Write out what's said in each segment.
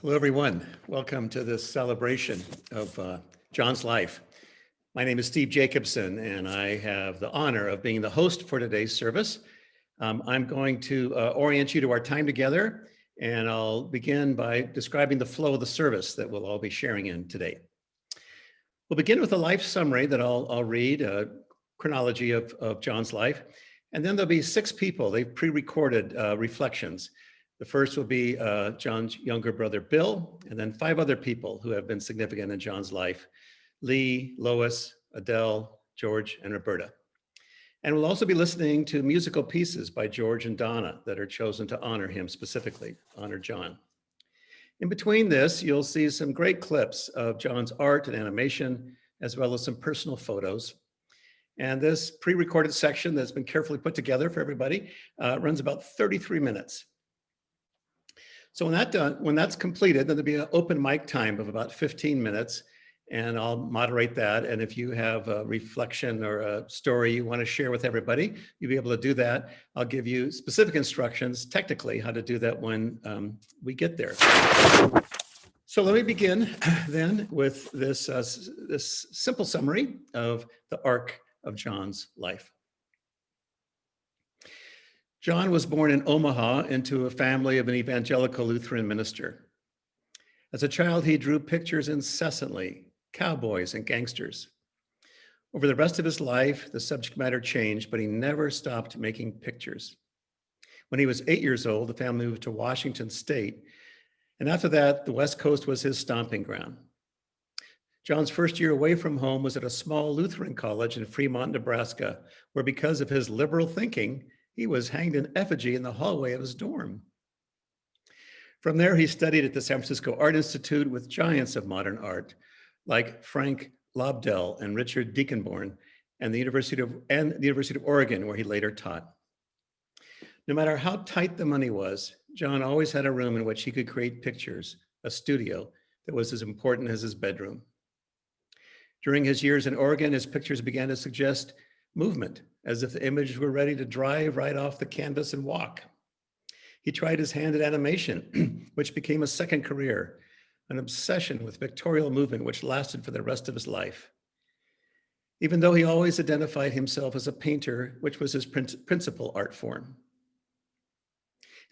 Hello, everyone. Welcome to this celebration of John's life. My name is Steve Jacobson, and I have the honor of being the host for today's service. I'm going to orient you to our time together, and I'll begin by describing the flow of the service that we'll all be sharing in today. We'll begin with a life summary that I'll read, a chronology of John's life, and then there'll be 6 people. They've pre-recorded reflections. The first will be John's younger brother, Bill, and then 5 other people who have been significant in John's life: Lee, Lois, Adele, George, and Roberta. And we'll also be listening to musical pieces by George and Donna that are chosen to honor him specifically, honor John. In between this, you'll see some great clips of John's art and animation, as well as some personal photos. And this pre-recorded section that's been carefully put together for everybody runs about 33 minutes. So when that's completed, then there'll be an open mic time of about 15 minutes, and I'll moderate that. And if you have a reflection or a story you want to share with everybody, you'll be able to do that. I'll give you specific instructions, technically, how to do that when we get there. So let me begin then with this simple summary of the arc of John's life. John was born in Omaha into a family of an evangelical Lutheran minister. As a child, he drew pictures incessantly, cowboys and gangsters. Over the rest of his life, the subject matter changed, but he never stopped making pictures. When he was 8 years old, the family moved to Washington State, and after that, the West Coast was his stomping ground. John's first year away from home was at a small Lutheran college in Fremont, Nebraska, where because of his liberal thinking, he was hanged in effigy in the hallway of his dorm. From there, he studied at the San Francisco Art Institute with giants of modern art, like Frank Lobdell and Richard Deaconborn, and the University of Oregon, where he later taught. No matter how tight the money was, John always had a room in which he could create pictures, a studio that was as important as his bedroom. During his years in Oregon, his pictures began to suggest movement, as if the images were ready to drive right off the canvas and walk. He tried his hand at animation, which became a second career, an obsession with pictorial movement which lasted for the rest of his life. Even though he always identified himself as a painter, which was his principal art form.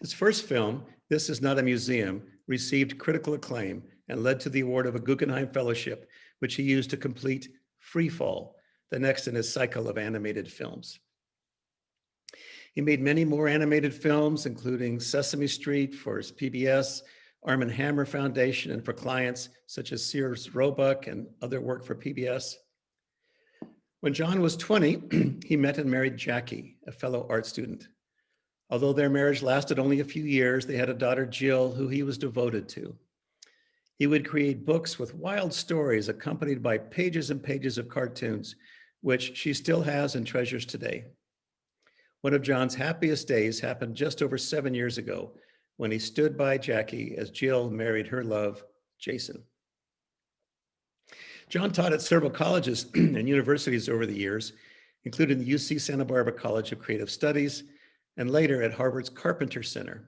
His first film, This Is Not a Museum, received critical acclaim and led to the award of a Guggenheim Fellowship, which he used to complete Free Fall, the next in his cycle of animated films. He made many more animated films, including Sesame Street for his PBS, Arm & Hammer Foundation, and for clients such as Sears Roebuck and other work for PBS. When John was 20, he met and married Jackie, a fellow art student. Although their marriage lasted only a few years, they had a daughter, Jill, who he was devoted to. He would create books with wild stories accompanied by pages and pages of cartoons, which she still has and treasures today. One of John's happiest days happened just over 7 years ago when he stood by Jackie as Jill married her love, Jason. John taught at several colleges and universities over the years, including the UC Santa Barbara College of Creative Studies and later at Harvard's Carpenter Center.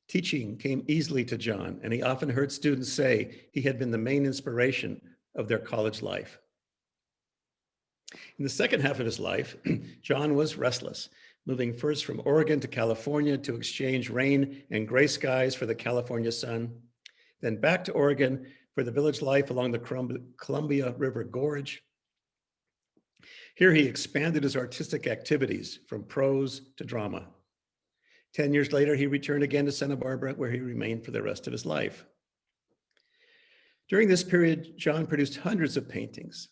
Teaching came easily to John, and he often heard students say he had been the main inspiration of their college life. In the second half of his life, John was restless, moving first from Oregon to California to exchange rain and gray skies for the California sun, then back to Oregon for the village life along the Columbia River Gorge. Here he expanded his artistic activities from prose to drama. 10 years later, he returned again to Santa Barbara, where he remained for the rest of his life. During this period, John produced hundreds of paintings.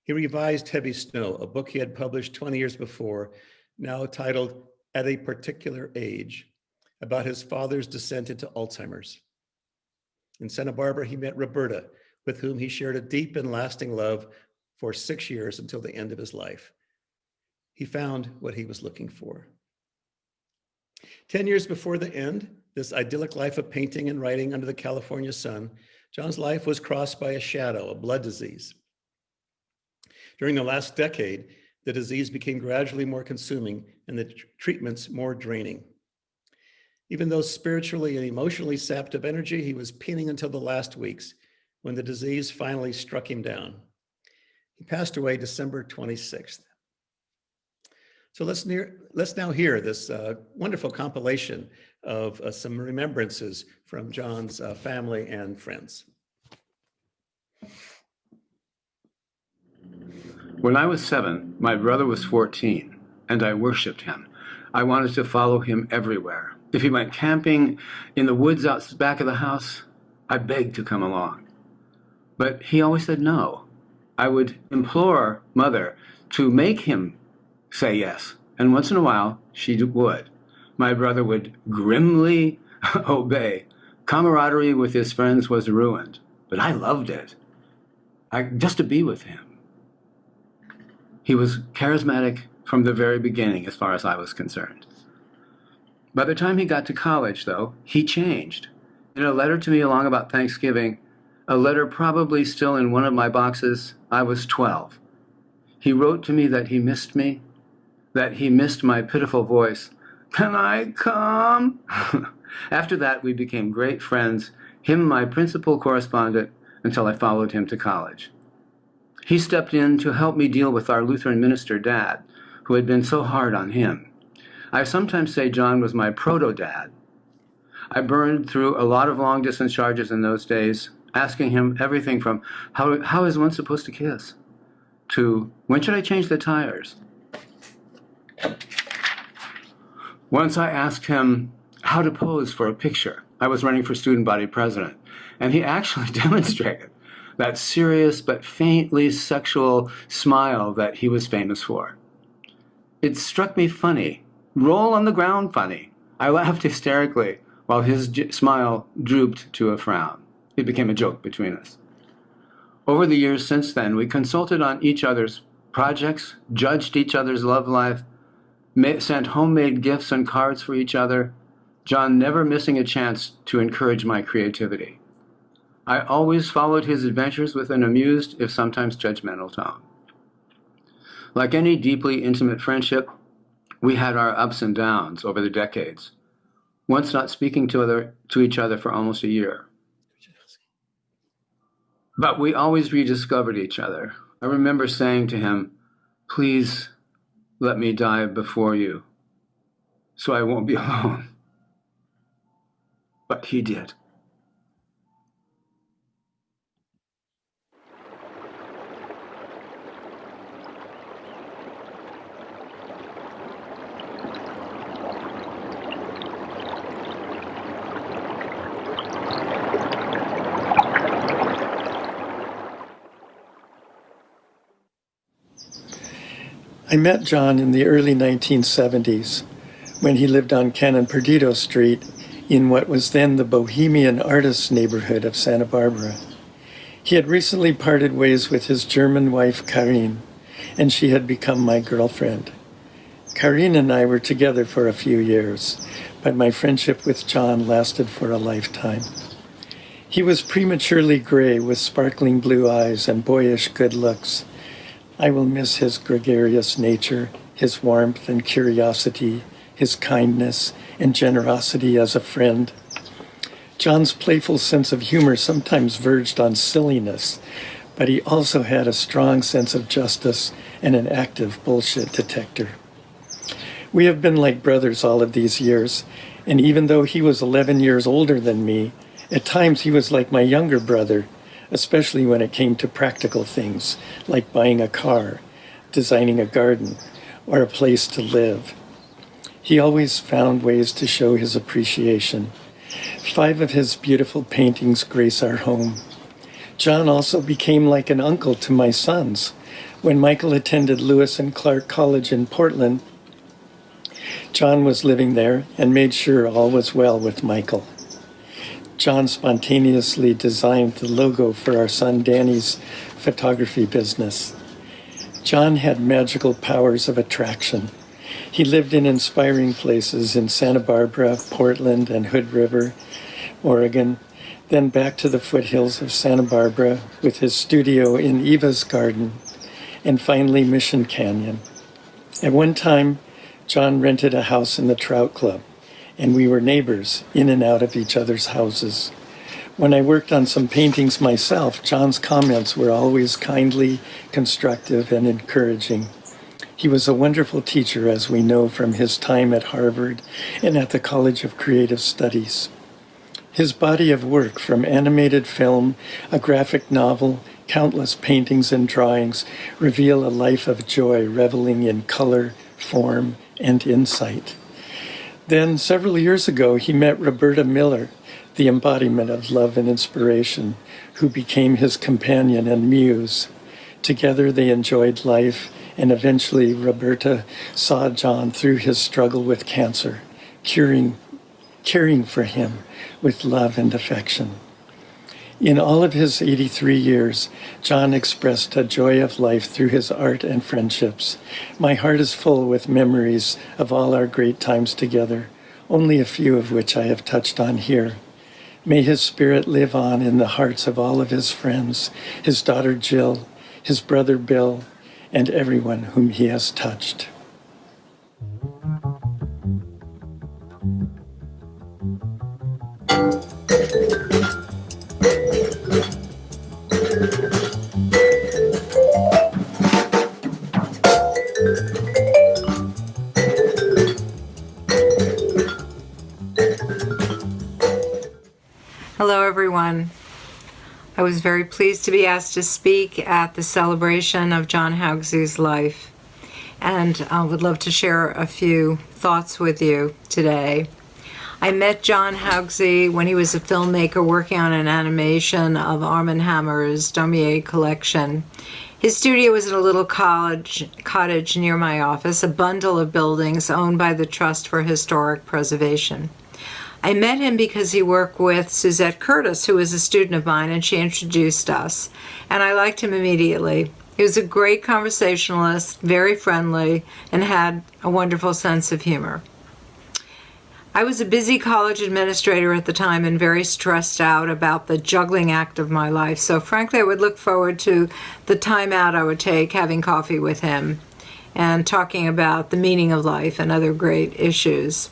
He revised Heavy Snow, a book he had published 20 years before, now titled At a Particular Age, about his father's descent into Alzheimer's. In Santa Barbara, he met Roberta, with whom he shared a deep and lasting love for 6 years until the end of his life. He found what he was looking for. 10 years before the end, this idyllic life of painting and writing under the California sun, John's life was crossed by a shadow, a blood disease. During the last decade, the disease became gradually more consuming and the treatments more draining. Even though spiritually and emotionally sapped of energy, he was peaning until the last weeks when the disease finally struck him down. He passed away December 26th. So let's now hear this wonderful compilation of some remembrances from John's family and friends. When I was 7, my brother was 14, and I worshiped him. I wanted to follow him everywhere. If he went camping in the woods out back of the house, I begged to come along. But he always said no. I would implore Mother to make him say yes, and once in a while, she would. My brother would grimly obey. Camaraderie with his friends was ruined, but I loved it. Just to be with him. He was charismatic from the very beginning, as far as I was concerned. By the time he got to college, though, he changed. In a letter to me along about Thanksgiving, a letter probably still in one of my boxes, I was 12. He wrote to me that he missed me, that he missed my pitiful voice. Can I come? After that, we became great friends, him my principal correspondent, until I followed him to college. He stepped in to help me deal with our Lutheran minister dad, who had been so hard on him. I sometimes say John was my proto-dad. I burned through a lot of long-distance charges in those days, asking him everything from how is one supposed to kiss, to when should I change the tires? Once I asked him how to pose for a picture. I was running for student body president, and he actually demonstrated that serious but faintly sexual smile that he was famous for. It struck me funny, roll on the ground funny. I laughed hysterically while his smile drooped to a frown. It became a joke between us. Over the years since then, we consulted on each other's projects, judged each other's love life, sent homemade gifts and cards for each other, John never missing a chance to encourage my creativity. I always followed his adventures with an amused, if sometimes judgmental tone. Like any deeply intimate friendship, we had our ups and downs over the decades, once not speaking to each other for almost a year. But we always rediscovered each other. I remember saying to him, "Please let me die before you, so I won't be alone." But he did. I met John in the early 1970s when he lived on Canon Perdido Street in what was then the Bohemian artists neighborhood of Santa Barbara. He had recently parted ways with his German wife, Karin, and she had become my girlfriend. Karin and I were together for a few years, but my friendship with John lasted for a lifetime. He was prematurely gray with sparkling blue eyes and boyish good looks. I will miss his gregarious nature, his warmth and curiosity, his kindness and generosity as a friend. John's playful sense of humor sometimes verged on silliness, but he also had a strong sense of justice and an active bullshit detector. We have been like brothers all of these years, and even though he was 11 years older than me, at times he was like my younger brother, especially when it came to practical things like buying a car, designing a garden, or a place to live. He always found ways to show his appreciation. 5 of his beautiful paintings grace our home. John also became like an uncle to my sons. When Michael attended Lewis and Clark College in Portland, John was living there and made sure all was well with Michael. John spontaneously designed the logo for our son Danny's photography business. John had magical powers of attraction. He lived in inspiring places in Santa Barbara, Portland, and Hood River, Oregon, then back to the foothills of Santa Barbara with his studio in Eva's Garden, and finally Mission Canyon. At one time, John rented a house in the Trout Club, and we were neighbors in and out of each other's houses. When I worked on some paintings myself, John's comments were always kindly, constructive, and encouraging. He was a wonderful teacher, as we know from his time at Harvard and at the College of Creative Studies. His body of work, from animated film, a graphic novel, countless paintings and drawings, reveal a life of joy, reveling in color, form, and insight. Then, several years ago, he met Roberta Miller, the embodiment of love and inspiration, who became his companion and muse. Together they enjoyed life, and eventually Roberta saw John through his struggle with cancer, caring for him with love and affection. In all of his 83 years, John expressed a joy of life through his art and friendships. My heart is full with memories of all our great times together, only a few of which I have touched on here. May his spirit live on in the hearts of all of his friends, his daughter Jill, his brother Bill, and everyone whom he has touched. Hello, everyone. I was very pleased to be asked to speak at the celebration of John Haugse's life, and I would love to share a few thoughts with you today. I met John Haugse when he was a filmmaker working on an animation of Armand Hammer's Daumier collection. His studio was in a little cottage near my office, a bundle of buildings owned by the Trust for Historic Preservation. I met him because he worked with Suzette Curtis, who was a student of mine, and she introduced us, and I liked him immediately. He was a great conversationalist, very friendly, and had a wonderful sense of humor. I was a busy college administrator at the time and very stressed out about the juggling act of my life, so frankly I would look forward to the time out I would take having coffee with him and talking about the meaning of life and other great issues.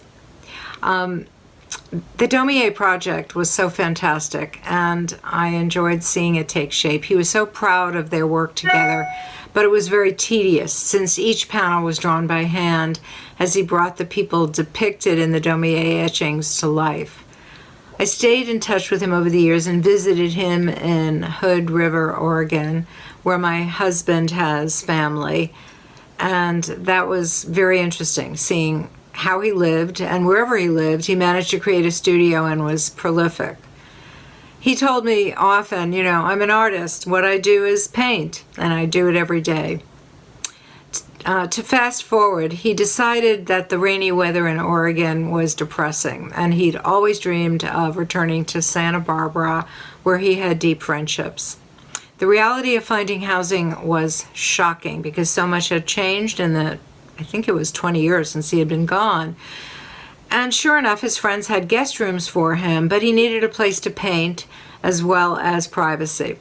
The Daumier project was so fantastic, and I enjoyed seeing it take shape. He was so proud of their work together, but it was very tedious since each panel was drawn by hand as he brought the people depicted in the Daumier etchings to life. I stayed in touch with him over the years and visited him in Hood River, Oregon, where my husband has family, and that was very interesting, seeing how he lived, and wherever he lived, he managed to create a studio and was prolific. He told me often, I'm an artist. What I do is paint, and I do it every day. To fast forward, he decided that the rainy weather in Oregon was depressing, and he'd always dreamed of returning to Santa Barbara, where he had deep friendships. The reality of finding housing was shocking because so much had changed in the, I think it was 20 years since he had been gone. And sure enough, his friends had guest rooms for him, but he needed a place to paint as well as privacy.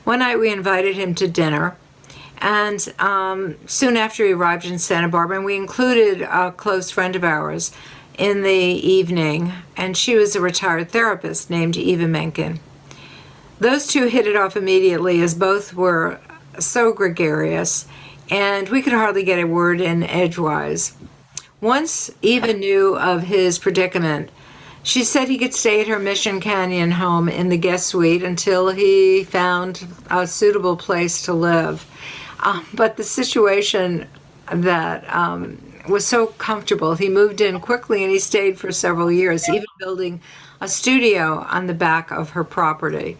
One night we invited him to dinner, and soon after he arrived in Santa Barbara, and we included a close friend of ours in the evening, and she was a retired therapist named Eva Mencken. Those two hit it off immediately as both were so gregarious, and we could hardly get a word in edgewise. Once Eva knew of his predicament, she said he could stay at her Mission Canyon home in the guest suite until he found a suitable place to live. But the situation that was so comfortable, he moved in quickly and he stayed for several years, even building a studio on the back of her property.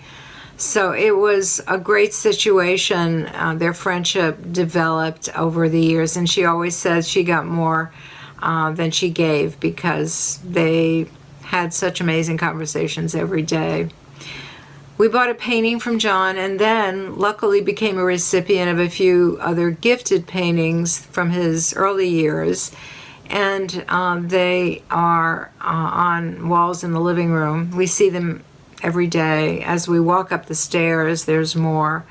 So it was a great situation. Their friendship developed over the years, and she always says she got more than she gave because they had such amazing conversations every day. We bought a painting from John and then luckily became a recipient of a few other gifted paintings from his early years. And they are on walls in the living room. We see them every day. As we walk up the stairs, there's more.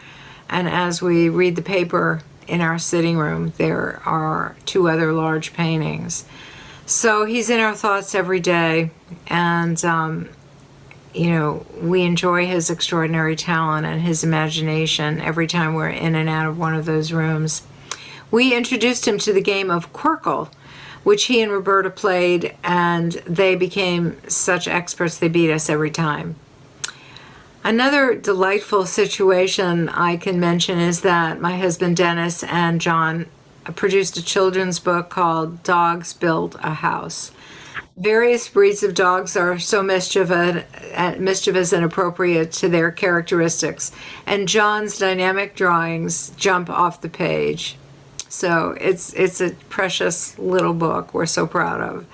And as we read the paper in our sitting room, there are two other large paintings. So he's in our thoughts every day. And we enjoy his extraordinary talent and his imagination every time we're in and out of one of those rooms. We introduced him to the game of Quirkle, which he and Roberta played, and they became such experts they beat us every time. Another delightful situation I can mention is that my husband Dennis and John produced a children's book called Dogs Build a House. Various breeds of dogs are so mischievous and appropriate to their characteristics, and John's dynamic drawings jump off the page. So it's a precious little book we're so proud of.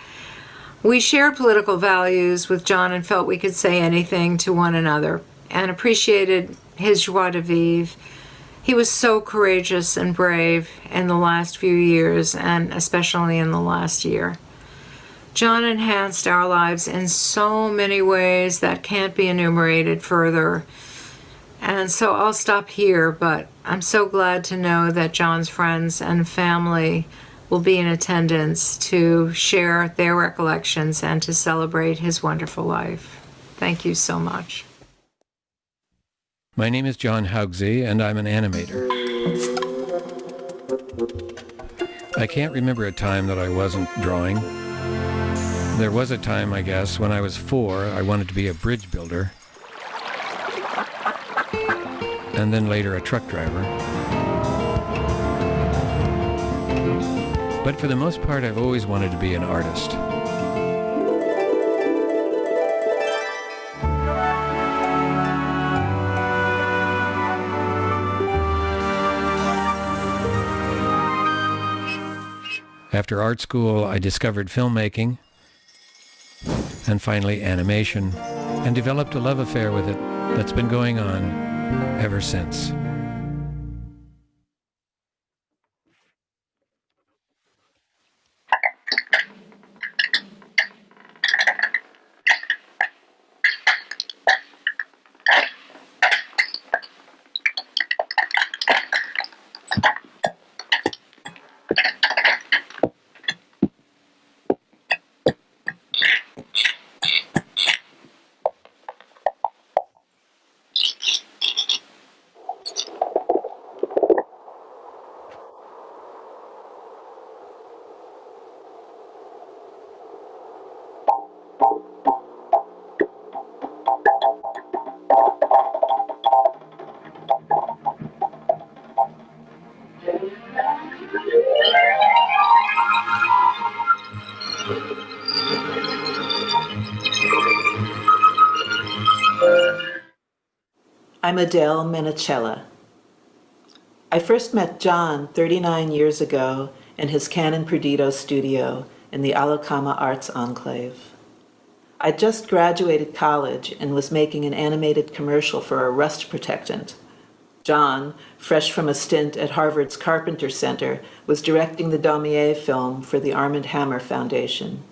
We shared political values with John and felt we could say anything to one another and appreciated his joie de vivre. He was so courageous and brave in the last few years, and especially in the last year. John enhanced our lives in so many ways that can't be enumerated further. And so I'll stop here, but I'm so glad to know that John's friends and family will be in attendance to share their recollections and to celebrate his wonderful life. Thank you so much. My name is John Haugse, and I'm an animator. I can't remember a time that I wasn't drawing. There was a time, I guess, when I was 4, I wanted to be a bridge builder, and then later a truck driver. But for the most part, I've always wanted to be an artist. After art school, I discovered filmmaking, and finally animation, and developed a love affair with it that's been going on ever since. I'm Adele Menicella. I first met John 39 years ago in his Canon Perdido studio in the Alacama Arts Enclave. I'd just graduated college and was making an animated commercial for a rust protectant. John, fresh from a stint at Harvard's Carpenter Center, was directing the Daumier film for the Arm & Hammer Foundation.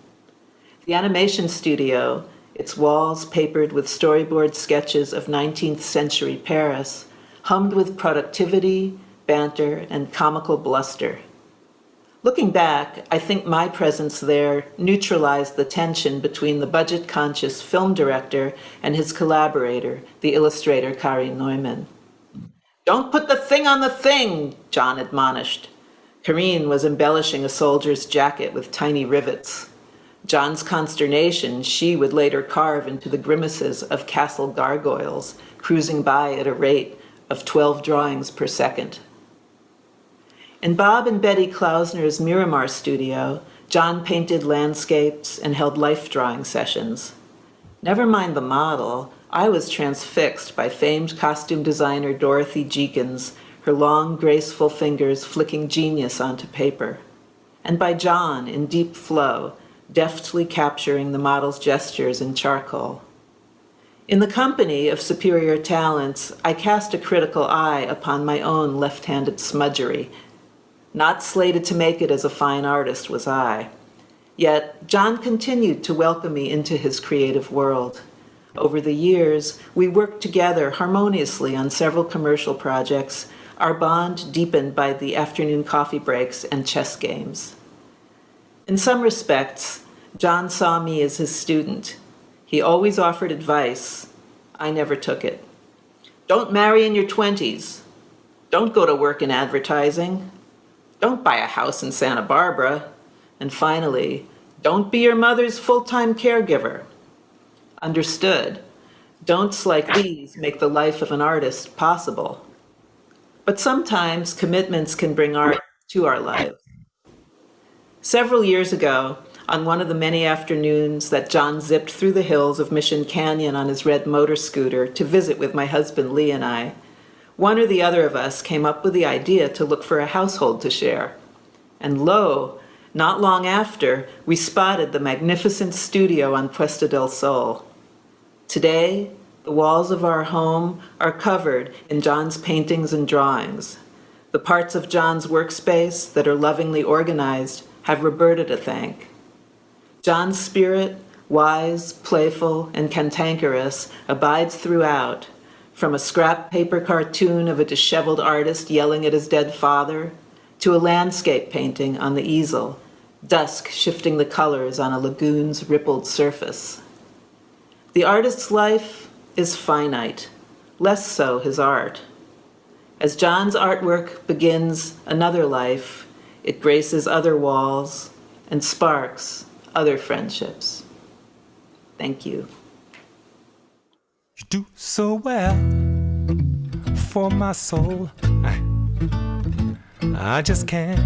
The animation studio, its walls papered with storyboard sketches of 19th century Paris, hummed with productivity, banter, and comical bluster. Looking back, I think my presence there neutralized the tension between the budget-conscious film director and his collaborator, the illustrator Karin Neumann. "Don't put the thing on the thing," John admonished. Karin was embellishing a soldier's jacket with tiny rivets. John's consternation she would later carve into the grimaces of castle gargoyles cruising by at a rate of 12 drawings per second. In Bob and Betty Klausner's Miramar studio, John painted landscapes and held life drawing sessions. Never mind the model, I was transfixed by famed costume designer Dorothy Jeekins, her long, graceful fingers flicking genius onto paper. And by John in deep flow, deftly capturing the model's gestures in charcoal. In the company of superior talents, I cast a critical eye upon my own left-handed smudgery. Not slated to make it as a fine artist was I. Yet John continued to welcome me into his creative world. Over the years, we worked together harmoniously on several commercial projects, our bond deepened by the afternoon coffee breaks and chess games. In some respects, John saw me as his student. He always offered advice. I never took it. Don't marry in your 20s. Don't go to work in advertising. Don't buy a house in Santa Barbara. And finally, don't be your mother's full-time caregiver. Understood. Don'ts like these make the life of an artist possible. But sometimes commitments can bring art to our lives. Several years ago, on one of the many afternoons that John zipped through the hills of Mission Canyon on his red motor scooter to visit with my husband Lee and I, one or the other of us came up with the idea to look for a household to share. And lo, not long after, we spotted the magnificent studio on Puesta del Sol. Today, the walls of our home are covered in John's paintings and drawings. The parts of John's workspace that are lovingly organized have Roberta to thank. John's spirit, wise, playful, and cantankerous, abides throughout, from a scrap paper cartoon of a disheveled artist yelling at his dead father, to a landscape painting on the easel, dusk shifting the colors on a lagoon's rippled surface. The artist's life is finite, less so his art. As John's artwork begins another life, it graces other walls and sparks other friendships. Thank you. You do so well for my soul. I just can't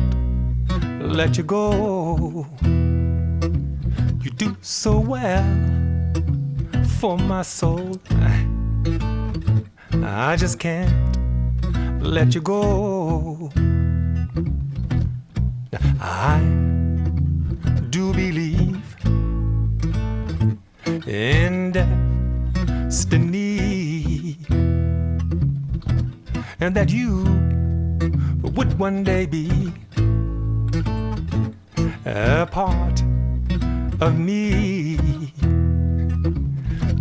let you go. You do so well for my soul. I just can't let you go. I do believe in destiny, and that you would one day be a part of me.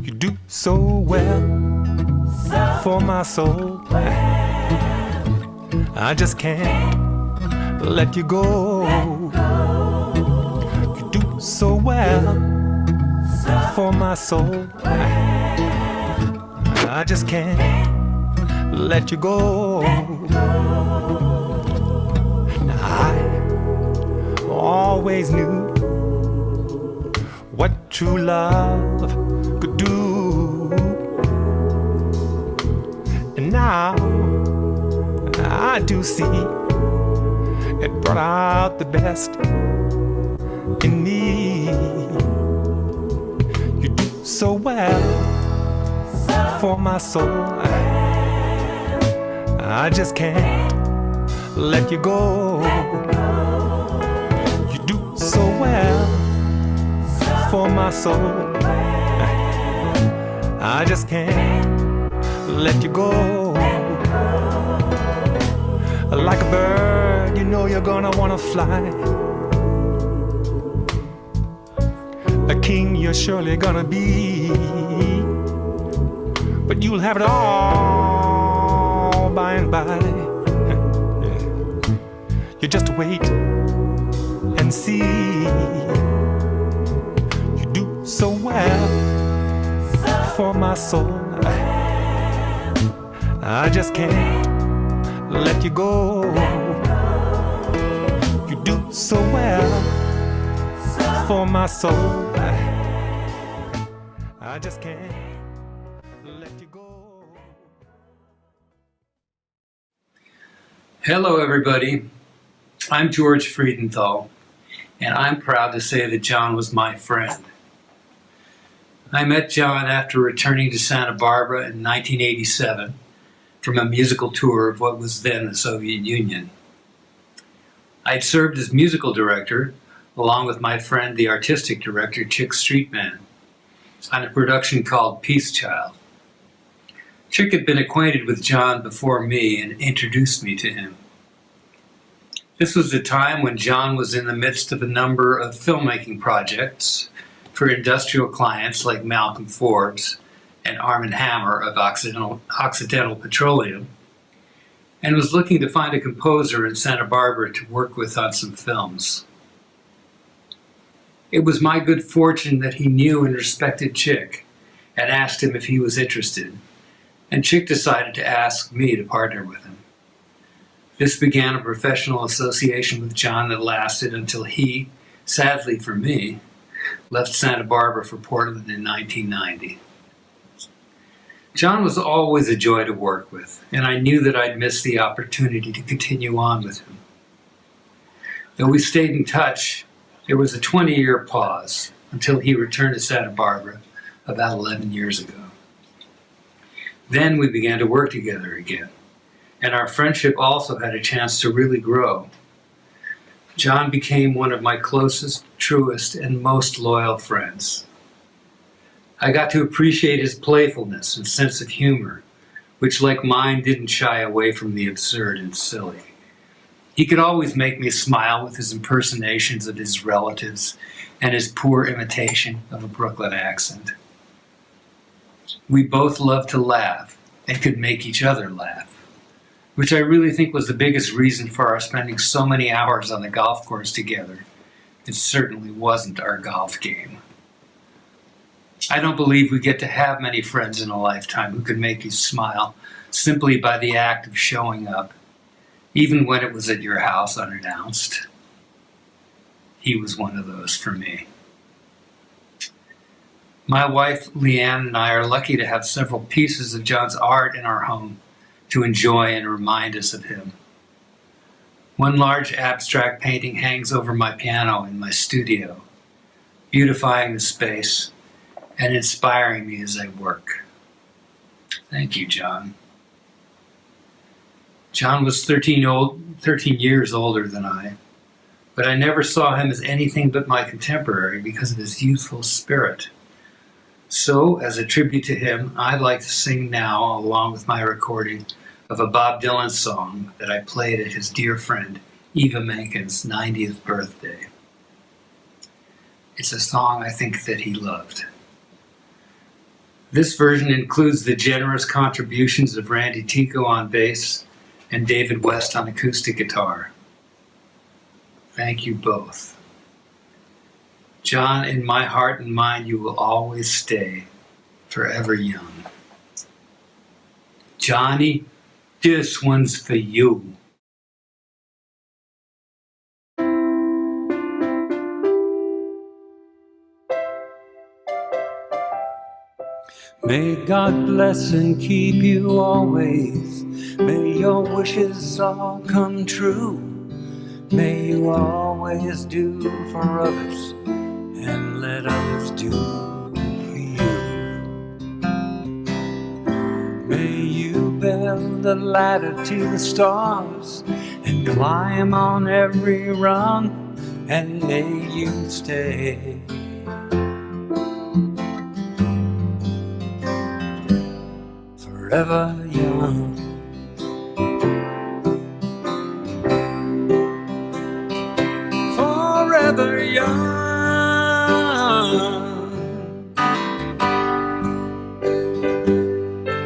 You do so well for my soul. I just can't let you go. You do so well for my soul. I just can't let you go. I always knew what true love could do, and now I do see it brought out the best in me. You do so well for my soul. I just can't let you go. You do so well for my soul. I just can't let you go. Like a bird, you know you're gonna wanna fly. A king you're surely gonna be, but you'll have it all by and by. You just wait and see. You do so well for my soul. I just can't let you go. You do so well for my soul. I just can't let you go. Hello, everybody. I'm George Friedenthal, and I'm proud to say that John was my friend. I met John after returning to Santa Barbara in 1987 from a musical tour of what was then the Soviet Union. I'd served as musical director, along with my friend, the artistic director, Chick Streetman, on a production called Peace Child. Chick had been acquainted with John before me and introduced me to him. This was a time when John was in the midst of a number of filmmaking projects for industrial clients like Malcolm Forbes and Arm & Hammer of Occidental Petroleum, and was looking to find a composer in Santa Barbara to work with on some films. It was my good fortune that he knew and respected Chick and asked him if he was interested, and Chick decided to ask me to partner with him. This began a professional association with John that lasted until he, sadly for me, left Santa Barbara for Portland in 1990. John was always a joy to work with, and I knew that I'd miss the opportunity to continue on with him. Though we stayed in touch, there was a 20-year pause until he returned to Santa Barbara about 11 years ago. Then we began to work together again, and our friendship also had a chance to really grow. John became one of my closest, truest, and most loyal friends. I got to appreciate his playfulness and sense of humor, which, like mine, didn't shy away from the absurd and silly. He could always make me smile with his impersonations of his relatives and his poor imitation of a Brooklyn accent. We both loved to laugh and could make each other laugh, which I really think was the biggest reason for our spending so many hours on the golf course together. It certainly wasn't our golf game. I don't believe we get to have many friends in a lifetime who can make you smile simply by the act of showing up, even when it was at your house unannounced. He was one of those for me. My wife, Leanne, and I are lucky to have several pieces of John's art in our home to enjoy and remind us of him. One large abstract painting hangs over my piano in my studio, beautifying the space and inspiring me as I work. Thank you, John. John was 13 years older than I, but I never saw him as anything but my contemporary because of his youthful spirit. So, as a tribute to him, I'd like to sing now, along with my recording of a Bob Dylan song that I played at his dear friend Eva Mencken's 90th birthday. It's a song I think that he loved. This version includes the generous contributions of Randy Tico on bass and David West on acoustic guitar. Thank you both. John, in my heart and mind, you will always stay forever young. Johnny, this one's for you. May God bless and keep you always. May your wishes all come true. May you always do for others and let others do for you. May you build a ladder to the stars and climb on every rung, and may you stay forever young. Forever young.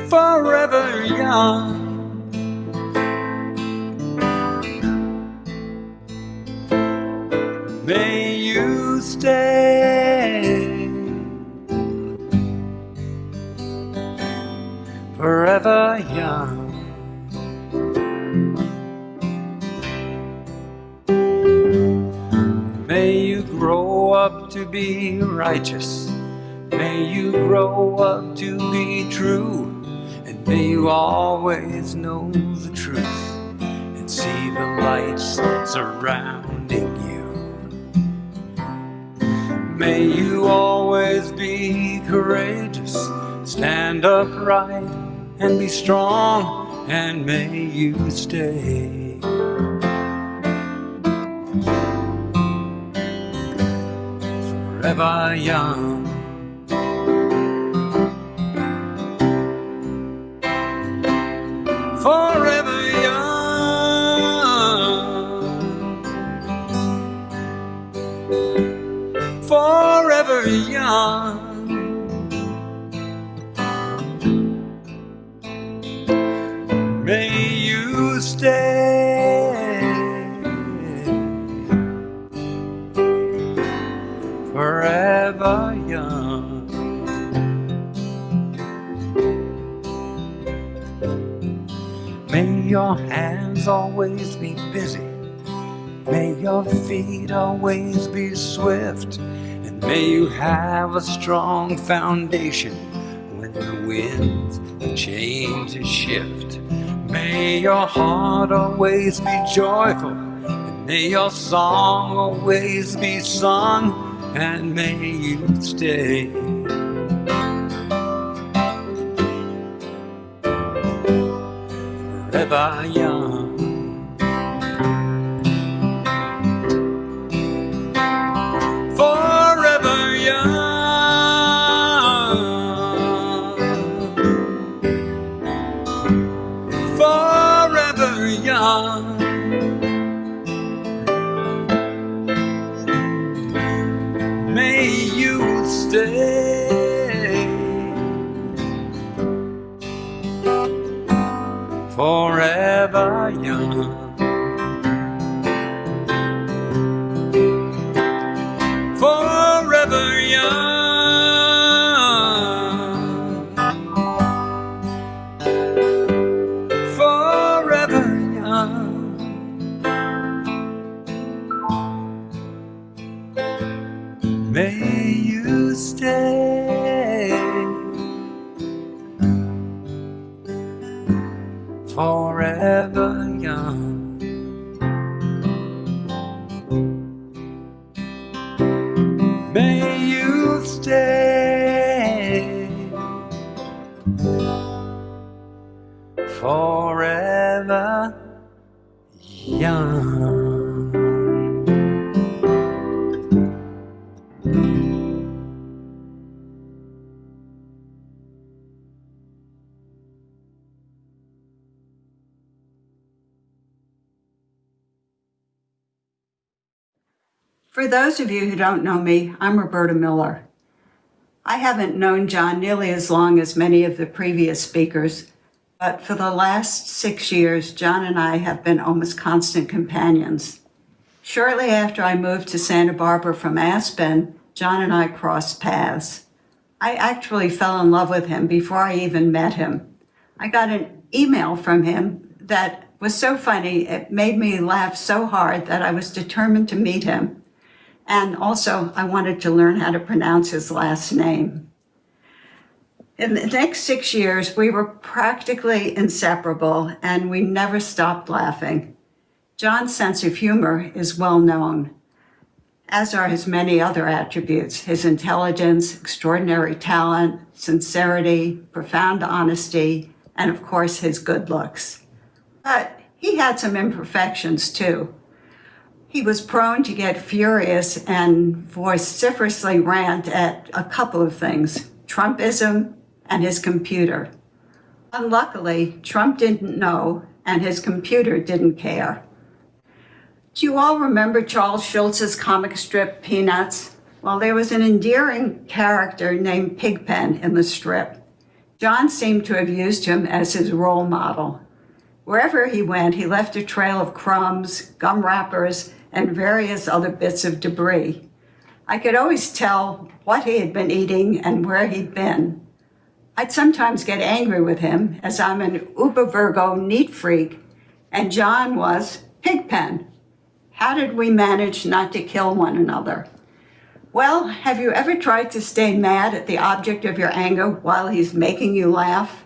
Forever young. May you stay forever young. May you grow up to be righteous. May you grow up to be true. And may you always know the truth and see the lights surrounding you. May you always be courageous, stand upright and be strong, and may you stay forever young. Forever young. Forever young. May you stay forever young. May your hands always be busy. May your feet always be swift. And may you have a strong foundation when the winds of change shift. May your heart always be joyful. And may your song always be sung. And may you stay forever young. Forever young. Forever young. May you stay forever young. Forever young. Forever young. May you stay forever young. May you stay forever young. For those of you who don't know me, I'm Roberta Miller. I haven't known John nearly as long as many of the previous speakers, but for the last 6 years, John and I have been almost constant companions. Shortly after I moved to Santa Barbara from Aspen, John and I crossed paths. I actually fell in love with him before I even met him. I got an email from him that was so funny, it made me laugh so hard that I was determined to meet him. And also, I wanted to learn how to pronounce his last name. In the next 6 years, we were practically inseparable, and we never stopped laughing. John's sense of humor is well known, as are his many other attributes: his intelligence, extraordinary talent, sincerity, profound honesty, and of course, his good looks. But He had some imperfections too. He was prone to get furious and vociferously rant at a couple of things, Trumpism and his computer. Unluckily, Trump didn't know and his computer didn't care. Do you all remember Charles Schulz's comic strip, Peanuts? Well, there was an endearing character named Pigpen in the strip. John seemed to have used him as his role model. Wherever he went, he left a trail of crumbs, gum wrappers, and various other bits of debris. I could always tell what he had been eating and where he'd been. I'd sometimes get angry with him, as I'm an Uber Virgo neat freak, and John was Pigpen. How did we manage not to kill one another? Well, have you ever tried to stay mad at the object of your anger while he's making you laugh?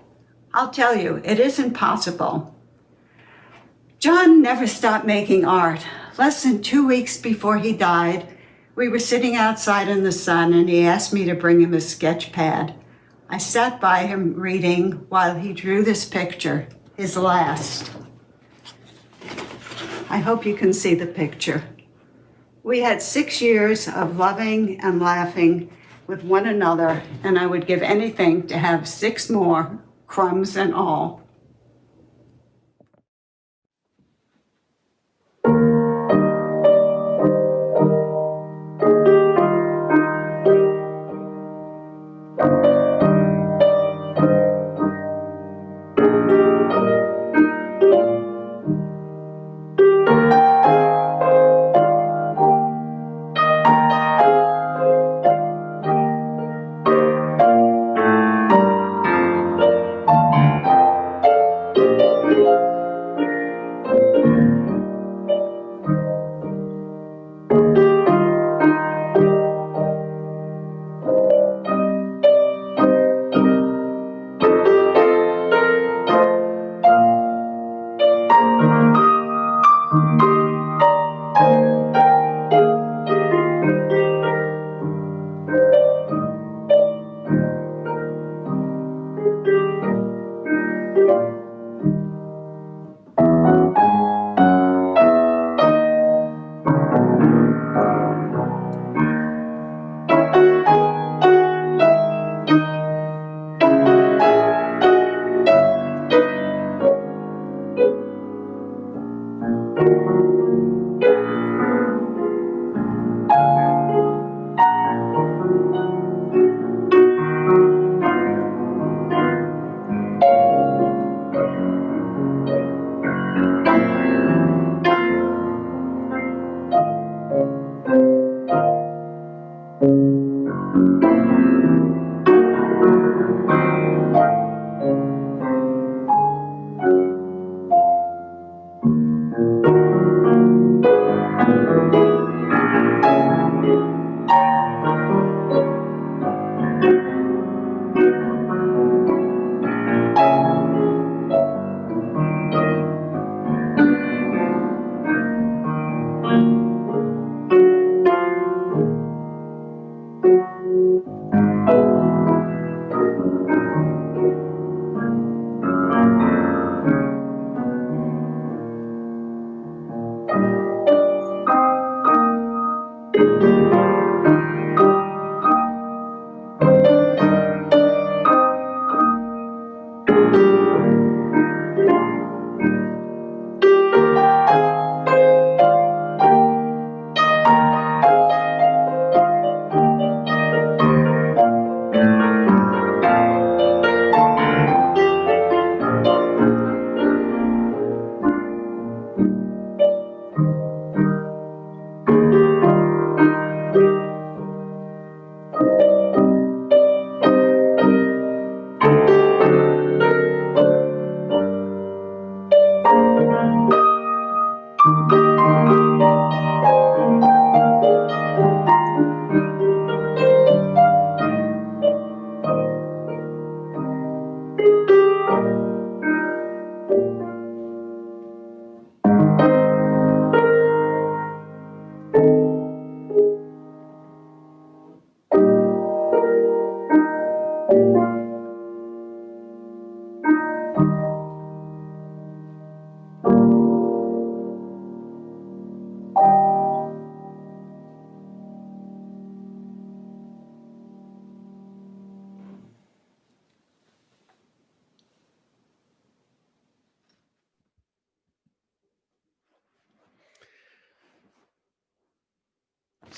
I'll tell you, it isn't possible. John never stopped making art. Less than 2 weeks before he died, we were sitting outside in the sun and he asked me to bring him a sketch pad. I sat by him reading while he drew this picture, his last. I hope you can see the picture. We had 6 years of loving and laughing with one another, and I would give anything to have 6 more, crumbs and all.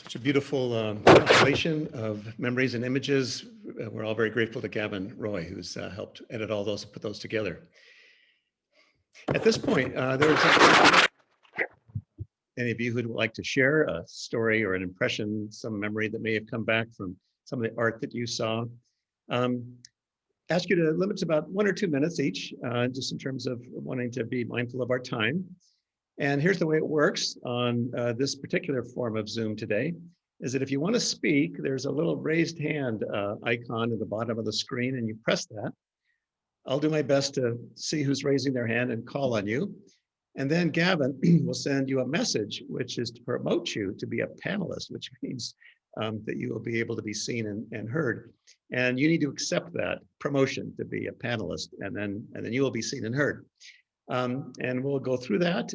Such a beautiful compilation of memories and images. We're all very grateful to Gavin Roy, who's helped edit all those and put those together. At this point, there's any of you who'd like to share a story or an impression, some memory that may have come back from some of the art that you saw. Ask you to limit to about 1 or 2 minutes each, just in terms of wanting to be mindful of our time. And here's the way it works on this particular form of Zoom today, is that if you want to speak, there's a little raised hand icon at the bottom of the screen, and you press that. I'll do my best to see who's raising their hand and call on you. And then Gavin will send you a message, which is to promote you to be a panelist, which means that you will be able to be seen and heard. And you need to accept that promotion to be a panelist, and then you will be seen and heard. And we'll go through that.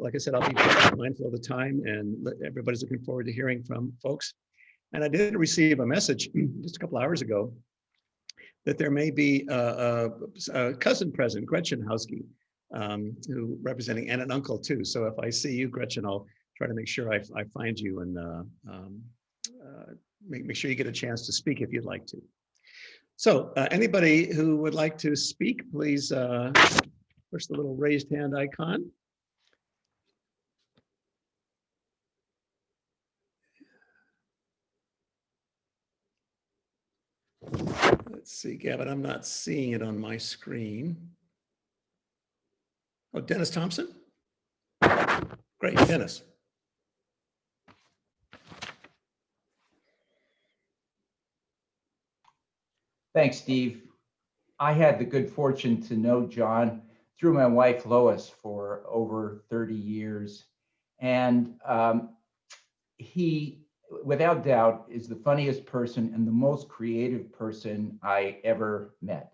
Like I said, I'll be mindful of the time, and everybody's looking forward to hearing from folks. And I did receive a message just a couple hours ago that there may be a cousin present, Gretchen Haugse, who representing aunt and uncle too. So if I see you, Gretchen, I'll try to make sure I find you and make sure you get a chance to speak if you'd like to. So anybody who would like to speak, please push the little raised hand icon. Let's see, Gavin, I'm not seeing it on my screen. Oh, Dennis Thompson? Great, Dennis. Thanks, Steve. I had the good fortune to know John through my wife, Lois, for over 30 years. And he, without doubt, is the funniest person and the most creative person I ever met.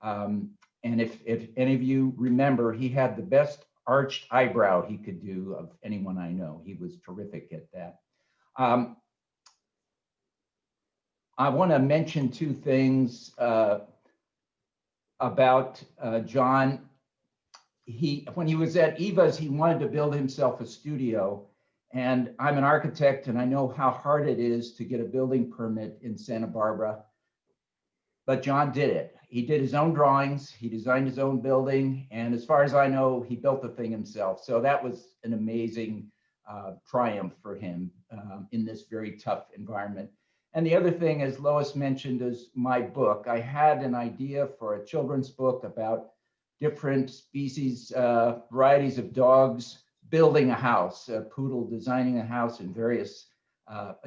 And if any of you remember, he had the best arched eyebrow he could do of anyone I know. He was terrific at that. I want to mention 2 things about John. When he was at Eva's, he wanted to build himself a studio. And I'm an architect, and I know how hard it is to get a building permit in Santa Barbara. But John did it. He did his own drawings, he designed his own building, and as far as I know, he built the thing himself. So that was an amazing triumph for him in this very tough environment. And the other thing, as Lois mentioned, is my book. I had an idea for a children's book about different species, varieties of dogs building a house, a poodle designing a house, and various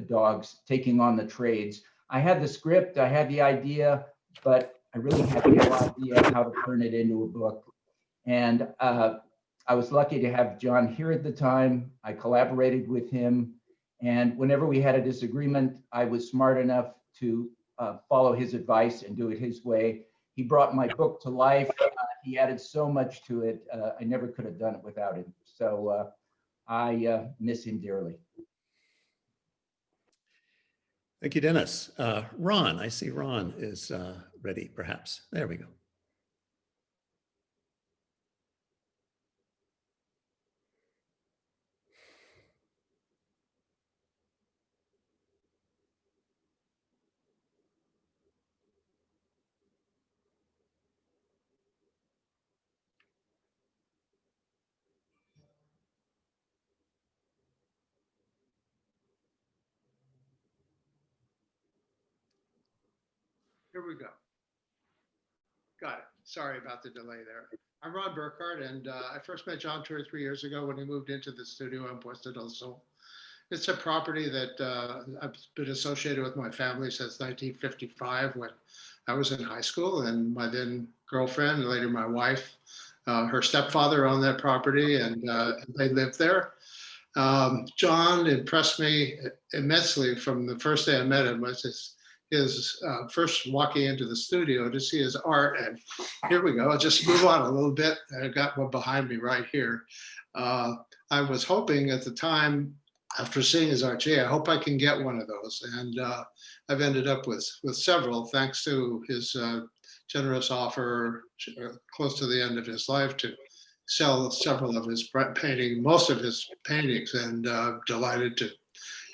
dogs taking on the trades. I had the script, I had the idea, but I really had no idea how to turn it into a book. And I was lucky to have John here at the time. I collaborated with him. And whenever we had a disagreement, I was smart enough to follow his advice and do it his way. He brought my book to life. He added so much to it. I never could have done it without him. So I miss him dearly. Thank you, Dennis. Ron, I see Ron is ready, perhaps. There we go. Here we go. Got it. Sorry about the delay there. I'm Ron Burkhardt, and I first met John 2 or 3 years ago when he moved into the studio in Puesta del Sol. It's a property that I've been associated with my family since 1955 when I was in high school, and my then girlfriend and later my wife, her stepfather owned that property, and they lived there. John impressed me immensely from the first day I met him. Was his first walking into the studio to see his art. And here we go. I'll just move on a little bit. I've got one behind me right here. I was hoping at the time, after seeing his art, gee, I hope I can get one of those. And I've ended up with several, thanks to his generous offer close to the end of his life to sell several of his paintings, most of his paintings, and delighted to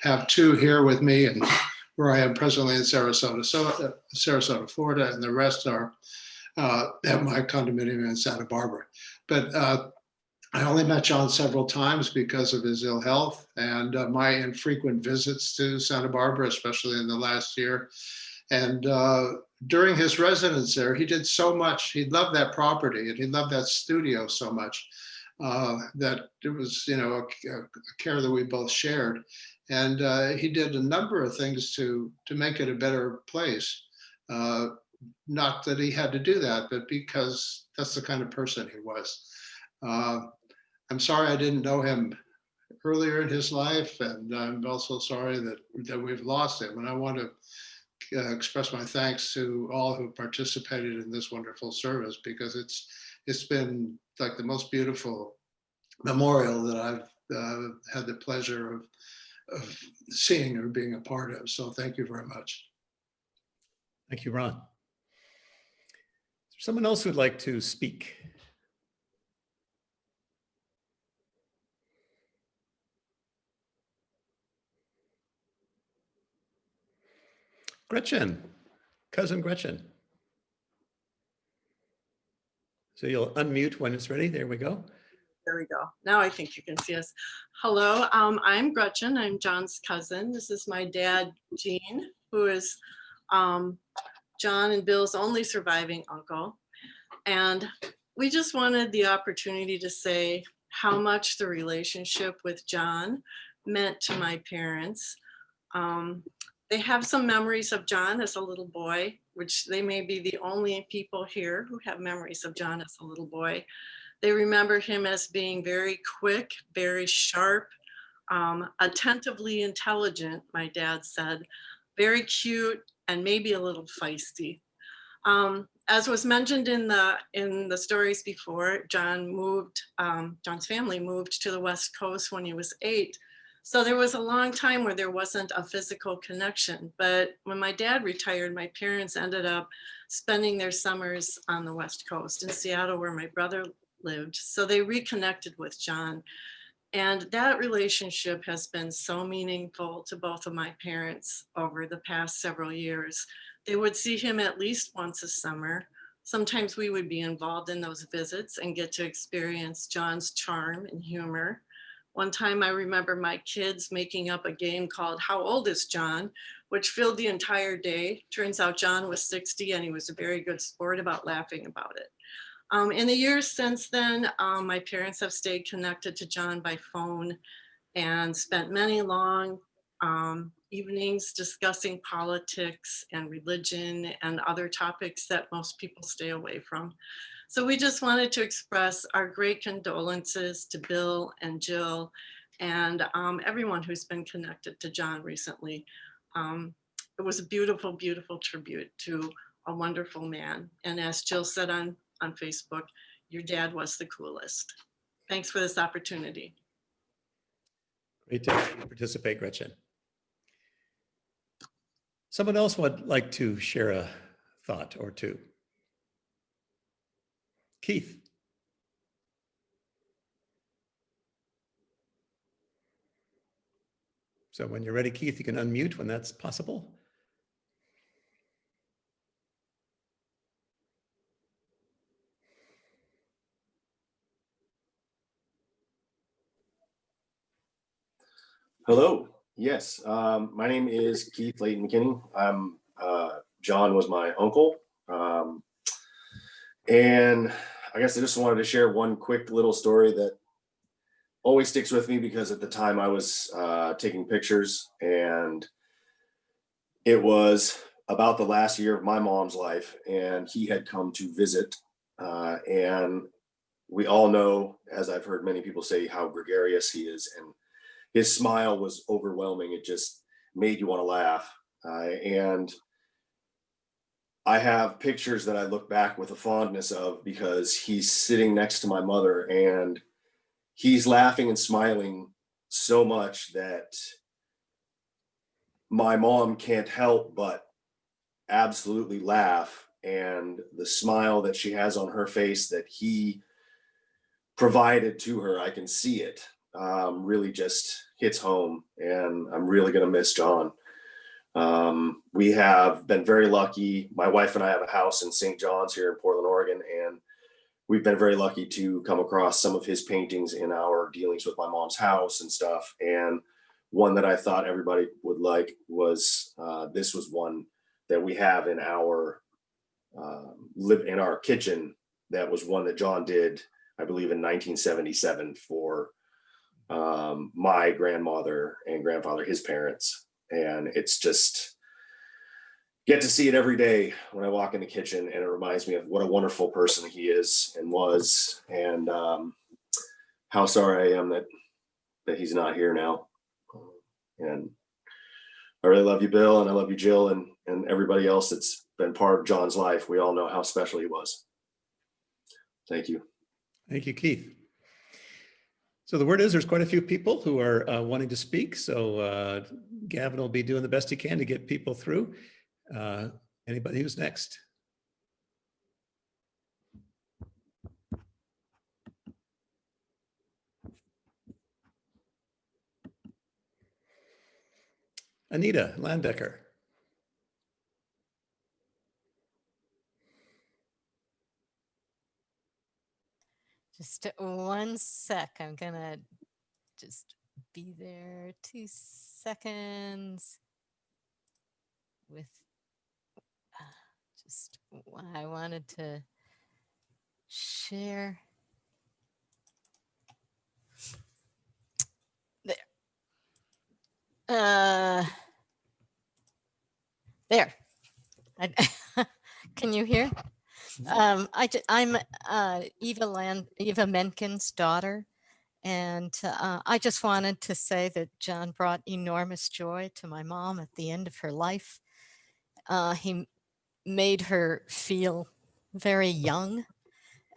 have two here with me, and where I am presently in Sarasota, Florida, and the rest are at my condominium in Santa Barbara. But I only met John several times because of his ill health and my infrequent visits to Santa Barbara, especially in the last year. And during his residence there, he did so much. He loved that property and he loved that studio so much that it was, a care that we both shared. And he did a number of things to make it a better place. Not that he had to do that, but because that's the kind of person he was. I'm sorry I didn't know him earlier in his life, and I'm also sorry that we've lost him. And I want to express my thanks to all who participated in this wonderful service, because it's been like the most beautiful memorial that I've had the pleasure of seeing or being a part of. So thank you very much. Thank you, Ron. Is there someone else who'd like to speak? Gretchen, cousin Gretchen. So you'll unmute when it's ready. There we go. There we go. Now I think you can see us. Hello, I'm Gretchen. I'm John's cousin. This is my dad, Gene, who is John and Bill's only surviving uncle. And we just wanted the opportunity to say how much the relationship with John meant to my parents. They have some memories of John as a little boy, which they may be the only people here who have memories of John as a little boy. They remember him as being very quick, very sharp, attentively intelligent, my dad said, very cute, and maybe a little feisty. As was mentioned in the stories before, John's family moved to the West Coast when he was 8. So there was a long time where there wasn't a physical connection. But when my dad retired, my parents ended up spending their summers on the West Coast in Seattle, where my brother lived. So they reconnected with John. And that relationship has been so meaningful to both of my parents over the past several years. They would see him at least once a summer. Sometimes we would be involved in those visits and get to experience John's charm and humor. One time I remember my kids making up a game called How Old is John?, which filled the entire day. Turns out John was 60 and he was a very good sport about laughing about it. In the years since then, my parents have stayed connected to John by phone and spent many long evenings discussing politics and religion and other topics that most people stay away from. So we just wanted to express our great condolences to Bill and Jill and everyone who's been connected to John recently. It was a beautiful, beautiful tribute to a wonderful man. And as Jill said on Facebook, your dad was the coolest. Thanks for this opportunity. Great to have you participate, Gretchen. Someone else would like to share a thought or two. Keith. So when you're ready, Keith, you can unmute when that's possible. Hello. Yes, my name is Keith Layton McKinney. John was my uncle. And I guess I just wanted to share one quick little story that always sticks with me, because at the time I was taking pictures, and it was about the last year of my mom's life, and he had come to visit. And we all know, as I've heard many people say, how gregarious he is, and his smile was overwhelming. It just made you want to laugh. And I have pictures that I look back with a fondness of, because he's sitting next to my mother and he's laughing and smiling so much that my mom can't help but absolutely laugh. And the smile that she has on her face that he provided to her, I can see it. really just hits home, and I'm really going to miss John. We have been very lucky. My wife and I have a house in St. John's here in Portland, Oregon, and we've been very lucky to come across some of his paintings in our dealings with my mom's house and stuff. And one that I thought everybody would like was this was one that we have in our live in our kitchen. That was one that John did, I believe, in 1977 for my grandmother and grandfather, his parents. And it's just get to see it every day when I walk in the kitchen, and it reminds me of what a wonderful person he is and was, and how sorry I am that he's not here now. And I really love you, Bill, and I love you, Jill, and everybody else that's been part of John's life. We all know how special he was. Thank you. Thank you, Keith. So the word is there's quite a few people who are wanting to speak. So Gavin will be doing the best he can to get people through. Anybody who's next? Anita Landecker. Just 1 sec. I'm gonna just be there 2 seconds with just I wanted to share. There. There. Can you hear? I'm Eva Menken's daughter, and I just wanted to say that John brought enormous joy to my mom at the end of her life. He made her feel very young.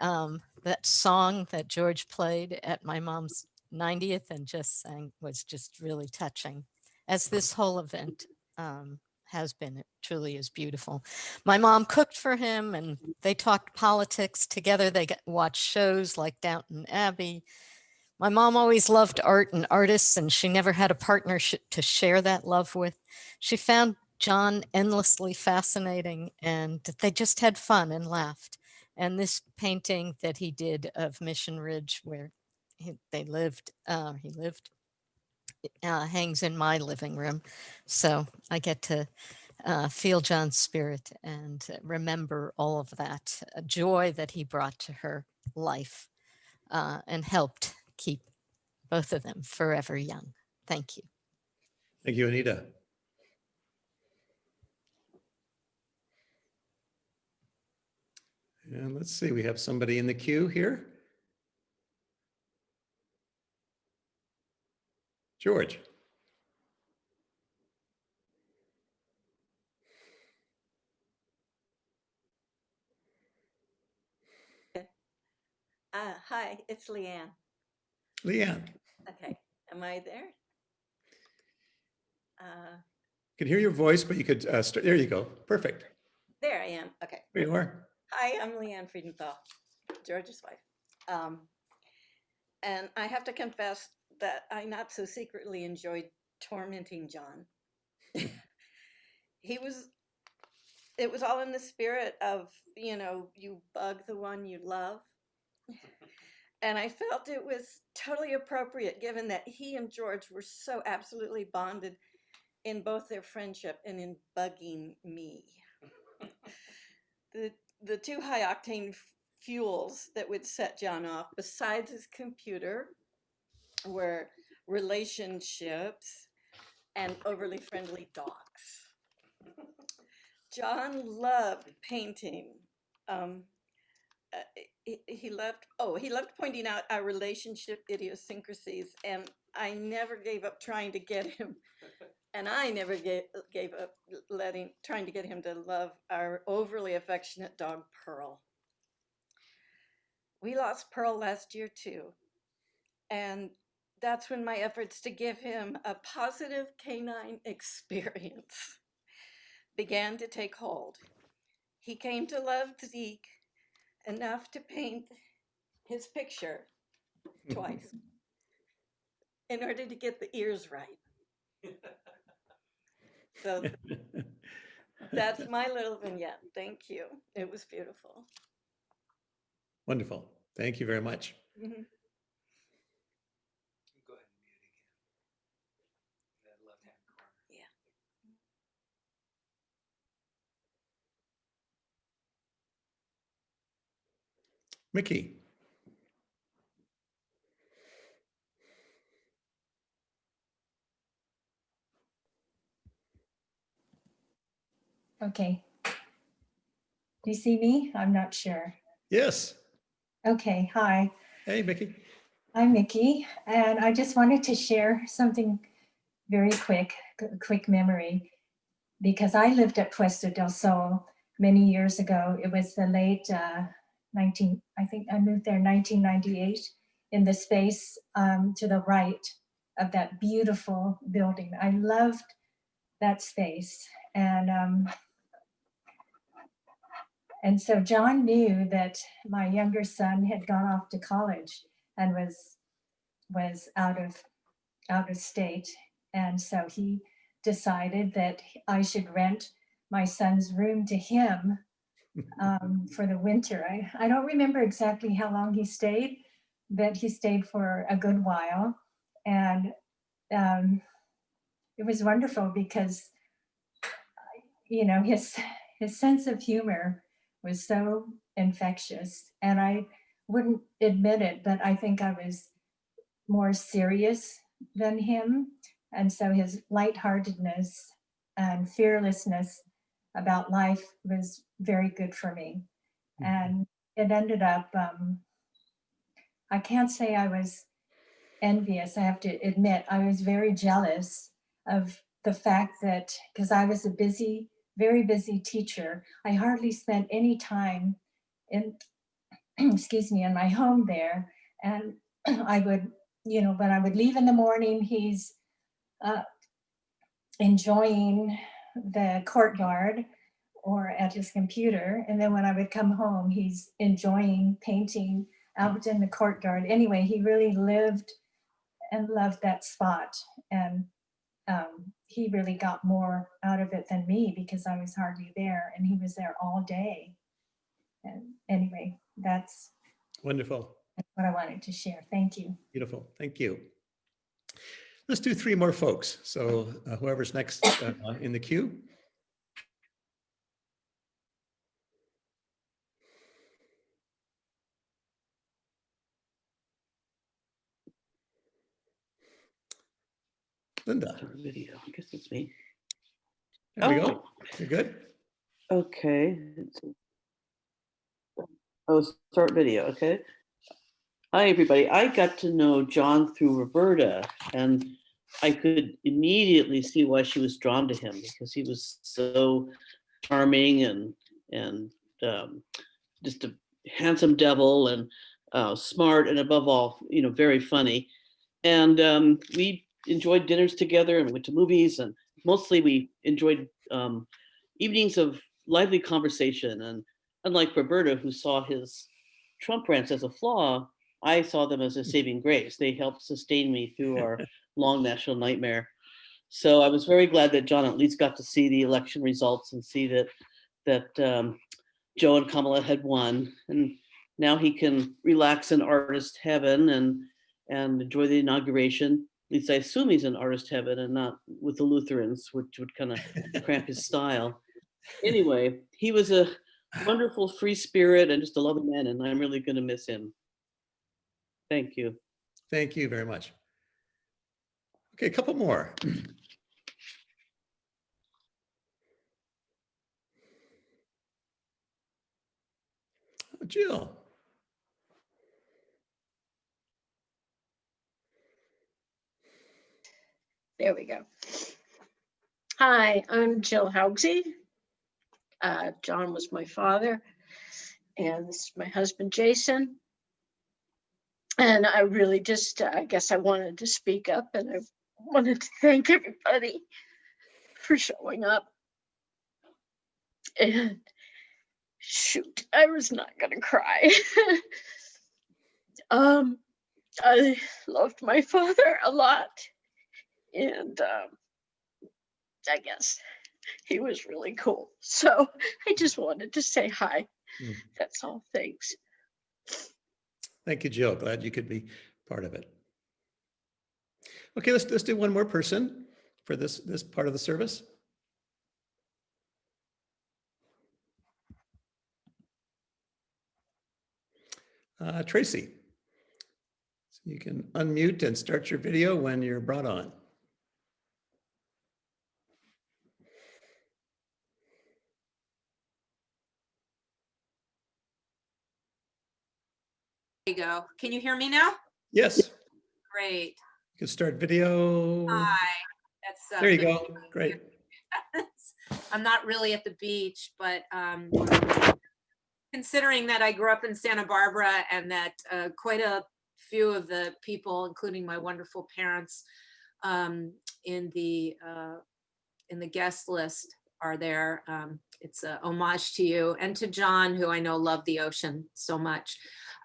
That song that George played at my mom's 90th and just sang was just really touching, as this whole event has been. It truly is beautiful. My mom cooked for him, and they talked politics together. They watched shows like Downton Abbey. My mom always loved art and artists, and she never had a partner to share that love with. She found John endlessly fascinating, and they just had fun and laughed. And this painting that he did of Mission Ridge, where he lived, hangs in my living room. So I get to feel John's spirit and remember all of that joy that he brought to her life and helped keep both of them forever young. Thank you. Thank you, Anita. And let's see, we have somebody in the queue here. George. Hi, it's Leanne. Leanne. Okay, am I there? Can hear your voice, but you could start. There you go. Perfect. There I am. Okay. There you are. Hi, I'm Leanne Friedenthal, George's wife. And I have to confess that I not so secretly enjoyed tormenting John. It was all in the spirit of, you bug the one you love. And I felt it was totally appropriate given that he and George were so absolutely bonded in both their friendship and in bugging me. The two high octane fuels that would set John off, besides his computer, were relationships and overly friendly dogs. John loved painting. He loved pointing out our relationship idiosyncrasies, and I never gave up trying to get him, and I never gave up trying to get him to love our overly affectionate dog, Pearl. We lost Pearl last year too, and that's when my efforts to give him a positive canine experience began to take hold. He came to love Zeke enough to paint his picture twice. in order to get the ears right. So that's my little vignette. Thank you. It was beautiful. Wonderful. Thank you very much. Mhm. Go ahead and mute again. That left-hand corner. Yeah. Mickey. Okay. Do you see me? I'm not sure. Yes. Okay, hi. Hey, Mickey. I'm Mickey, and I just wanted to share something very quick, quick memory, because I lived at Puesto del Sol many years ago. It was the late I think I moved there 1998, in the space to the right of that beautiful building. I loved that space. And so John knew that my younger son had gone off to college and was out of state. And so he decided that I should rent my son's room to him for the winter. I don't remember exactly how long he stayed, but he stayed for a good while. And it was wonderful because, you know, his sense of humor was so infectious. And I wouldn't admit it, but I think I was more serious than him. And so his lightheartedness and fearlessness about life was very good for me. And it ended up, I can't say I was envious. I have to admit, I was very jealous of the fact that, because I was a busy, very busy teacher, I hardly spent any time in, excuse me, in my home there. And I would, you know, when I would leave in the morning, he's enjoying the courtyard or at his computer. And then when I would come home, he's enjoying painting out in the courtyard. Anyway, he really lived and loved that spot. And he really got more out of it than me because I was hardly there and he was there all day. And anyway, that's Wonderful. what I wanted to share. Thank you. Beautiful. Thank you. Let's do three more folks. So whoever's next in the queue. Linda. Video. I guess it's me. There we go. You're good? Okay. Oh, start video. Okay. Hi, everybody. I got to know John through Roberta, and I could immediately see why she was drawn to him because he was so charming and just a handsome devil and smart and above all, you know, very funny. And we enjoyed dinners together and went to movies, and mostly we enjoyed evenings of lively conversation. And unlike Roberta, who saw his Trump rants as a flaw, I saw them as a saving grace. They helped sustain me through our long national nightmare. So I was very glad that John at least got to see the election results and see that Joe and Kamala had won, and now he can relax in artist heaven and enjoy the inauguration. At least I assume he's in artist heaven and not with the Lutherans, which would kind of cramp his style. Anyway, he was a wonderful free spirit and just a loving man, and I'm really going to miss him. Thank you. Thank you very much. Okay, a couple more. Jill. There we go. Hi, I'm Jill Haugse. John was my father, and this is my husband, Jason. And I really just, I guess I wanted to speak up, and I wanted to thank everybody for showing up. And shoot, I was not gonna cry. I loved my father a lot, and I guess he was really cool. So I just wanted to say hi. That's all. Thanks. Thank you, Jill. Glad you could be part of it. Okay, let's do one more person for this part of the service. Tracy, so you can unmute and start your video when you're brought on. There you go. Can you hear me now? Yes. Great. You can start video. Hi. That's There you good. go. Great. I'm not really at the beach, but considering that I grew up in Santa Barbara and that quite a few of the people, including my wonderful parents, in the guest list are there. It's a homage to you and to John, who I know loved the ocean so much.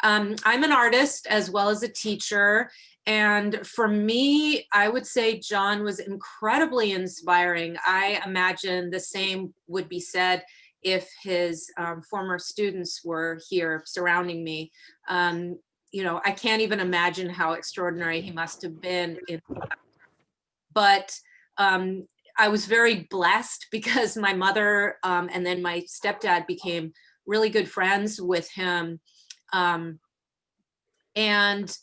I'm an artist as well as a teacher. And for me, I would say John was incredibly inspiring. I imagine the same would be said if his former students were here surrounding me. You know, I can't even imagine how extraordinary he must have been. But I was very blessed because my mother and then my stepdad became really good friends with him. And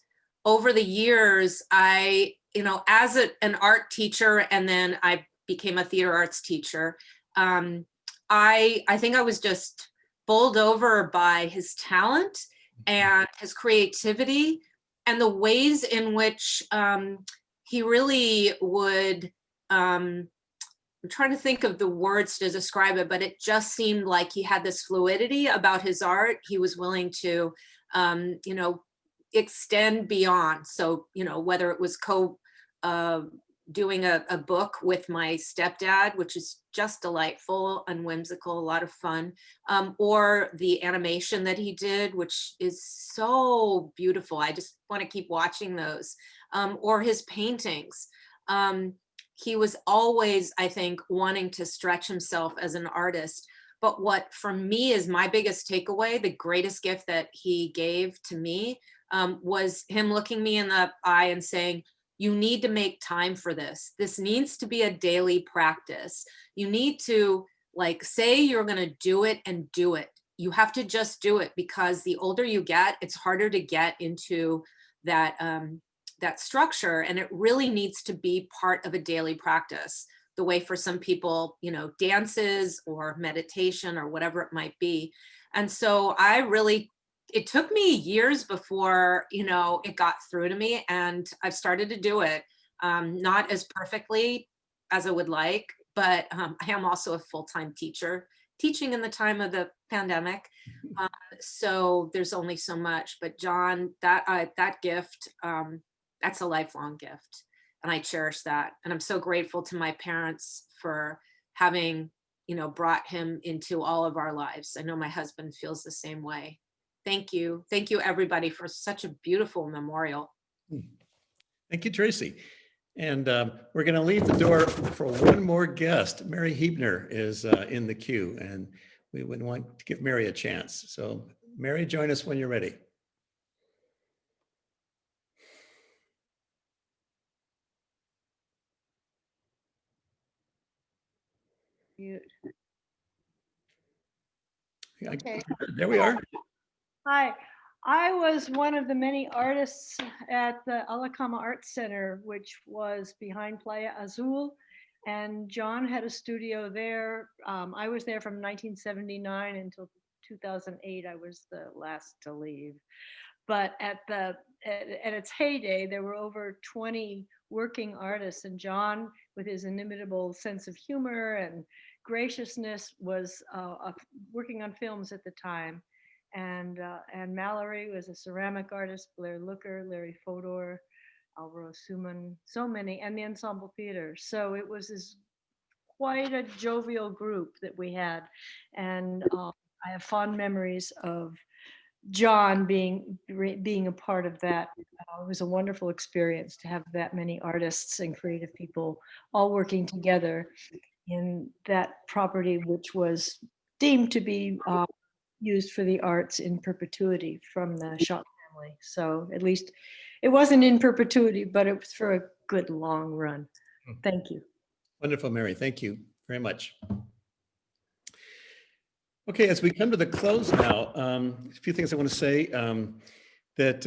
over the years, you know, as an art teacher, and then I became a theater arts teacher, I think I was just bowled over by his talent and his creativity and the ways in which he really would, I'm trying to think of the words to describe it, but it just seemed like he had this fluidity about his art. He was willing to, you know, extend beyond. So, you know, whether it was doing a book with my stepdad, which is just delightful and whimsical, a lot of fun, or the animation that he did, which is so beautiful. I just want to keep watching those, or his paintings. He was always, I think, wanting to stretch himself as an artist. But what for me is my biggest takeaway, the greatest gift that he gave to me, was him looking me in the eye and saying, you need to make time for this. This needs to be a daily practice. You need to, like, say you're going to do it and do it. You have to just do it, because the older you get, it's harder to get into that that structure, and it really needs to be part of a daily practice, the way for some people, you know, dances or meditation or whatever it might be. And so it took me years before, you know, it got through to me, and I've started to do it, not as perfectly as I would like, but I am also a full-time teacher, teaching in the time of the pandemic. So there's only so much, but John, that gift, that's a lifelong gift, and I cherish that. And I'm so grateful to my parents for having, you know, brought him into all of our lives. I know my husband feels the same way. Thank you. Thank you, everybody, for such a beautiful memorial. Thank you, Tracy. And we're going to leave the door for one more guest. Mary Hebner is in the queue, and we would want to give Mary a chance. So Mary, join us when you're ready. Okay. There we are. Hi, I was one of the many artists at the Alacama Arts Center, which was behind Playa Azul, and John had a studio there. I was there from 1979 until 2008. I was the last to leave. But at its heyday, there were over 20 working artists, and John, with his inimitable sense of humor and graciousness, was working on films at the time. And Mallory was a ceramic artist, Blair Looker, Larry Fodor, Alvaro Suman, so many, and the Ensemble Theater. So it was quite a jovial group that we had. And I have fond memories of John being a part of that. It was a wonderful experience to have that many artists and creative people all working together in that property, which was deemed to be used for the arts in perpetuity from the Schott family. So at least it wasn't in perpetuity, but it was for a good long run. Thank you. Wonderful, Mary. Thank you very much. Okay, as we come to the close now, a few things I want to say. That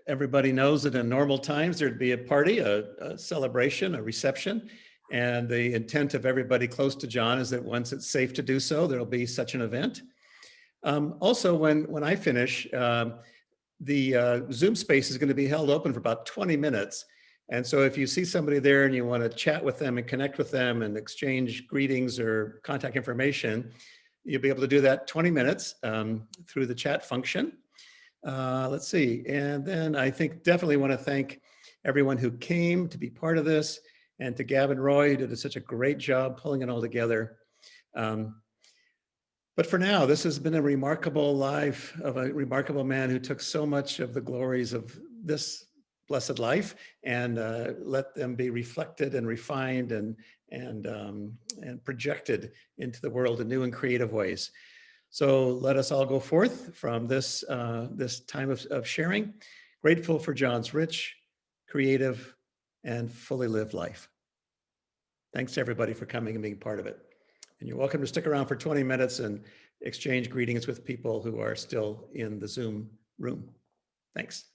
everybody knows that in normal times there'd be a party, a celebration, a reception, and the intent of everybody close to John is that once it's safe to do so, there'll be such an event. Also, when I finish, the Zoom space is going to be held open for about 20 minutes. And so if you see somebody there and you want to chat with them and connect with them and exchange greetings or contact information, you'll be able to do that 20 minutes through the chat function. Let's see. And then I think definitely want to thank everyone who came to be part of this, and to Gavin Roy, who did such a great job pulling it all together. But for now, this has been a remarkable life of a remarkable man who took so much of the glories of this blessed life and let them be reflected and refined and projected into the world in new and creative ways. So let us all go forth from this time of sharing, grateful for John's rich, creative, and fully lived life. Thanks to everybody for coming and being part of it. And you're welcome to stick around for 20 minutes and exchange greetings with people who are still in the Zoom room. Thanks.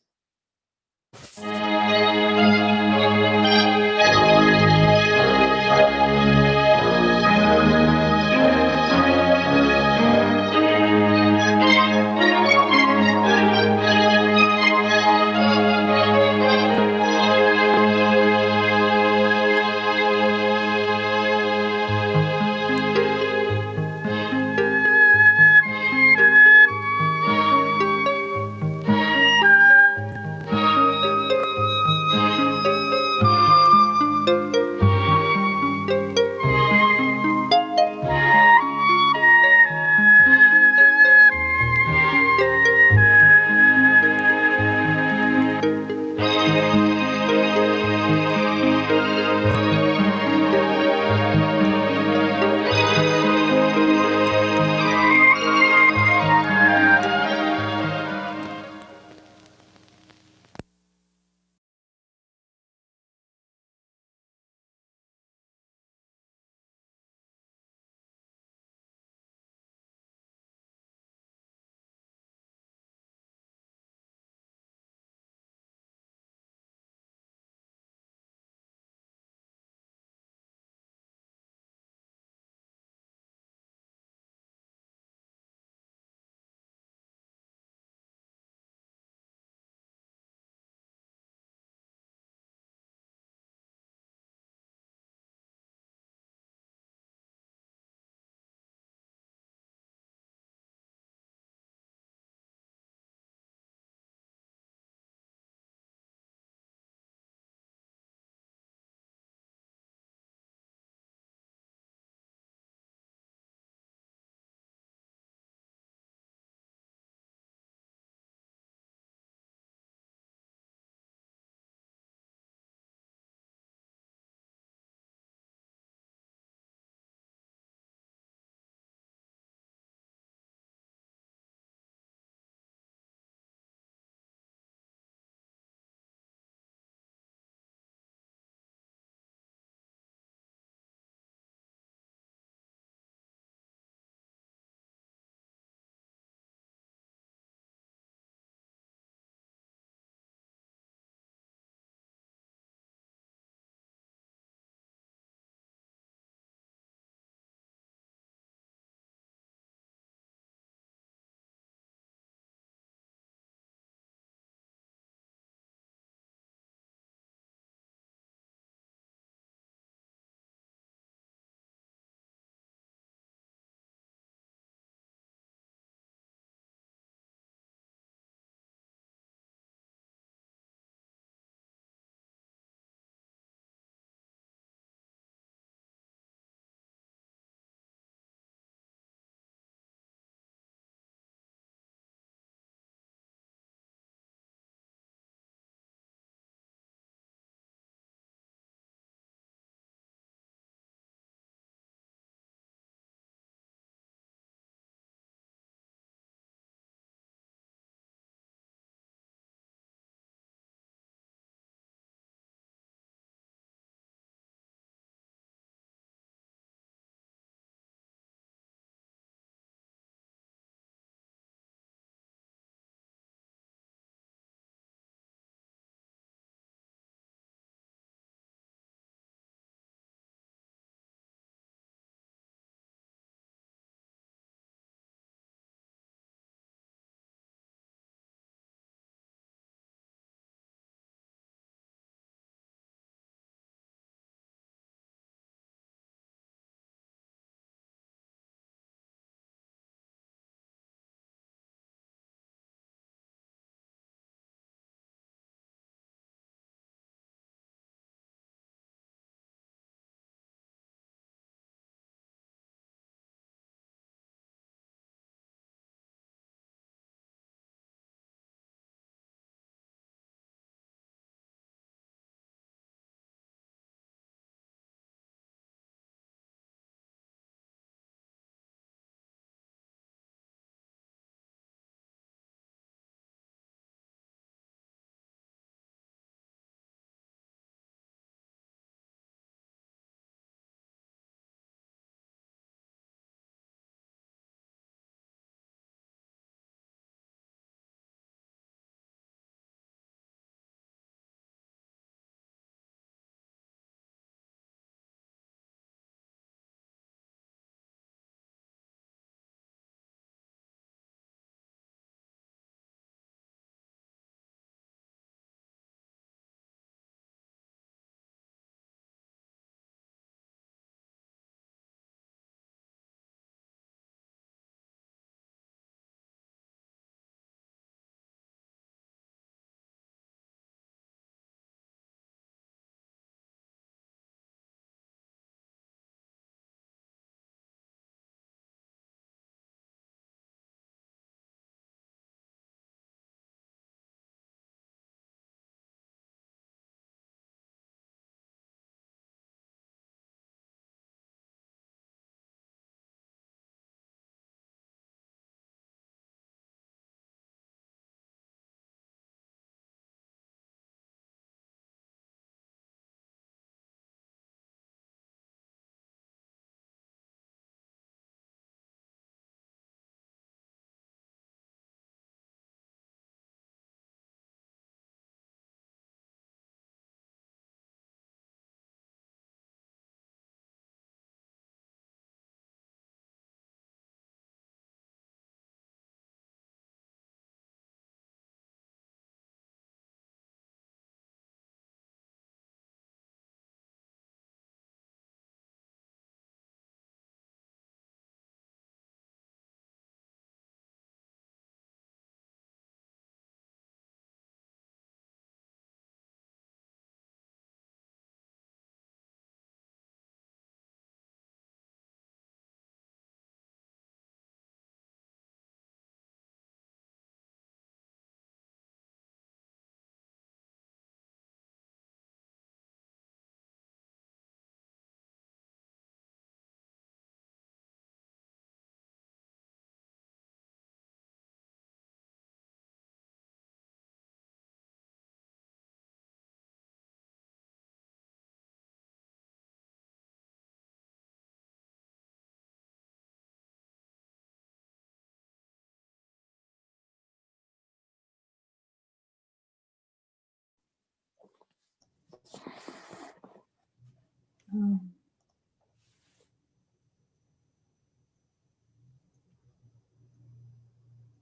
Oh,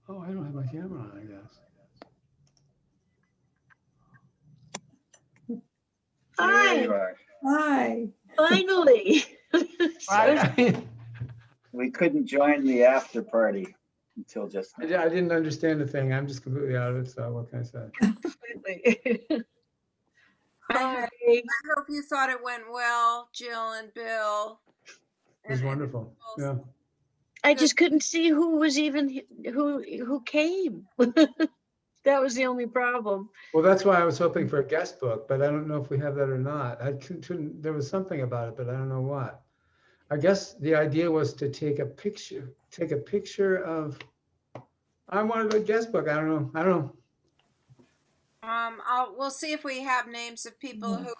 I don't have my camera on, I guess. Hi, Hi. finally. We couldn't join the after party until just now. I didn't understand the thing. I'm just completely out of it, so what can I say? I hope you thought it went well, Jill and Bill. It was wonderful. Yeah. I just couldn't see who was even who came. That was the only problem. Well, that's why I was hoping for a guest book, but I don't know if we have that or not. I couldn't, there was something about it, but I don't know what. I guess the idea was to take a picture of, I wanted a guest book. I don't know. We'll see if we have names of people who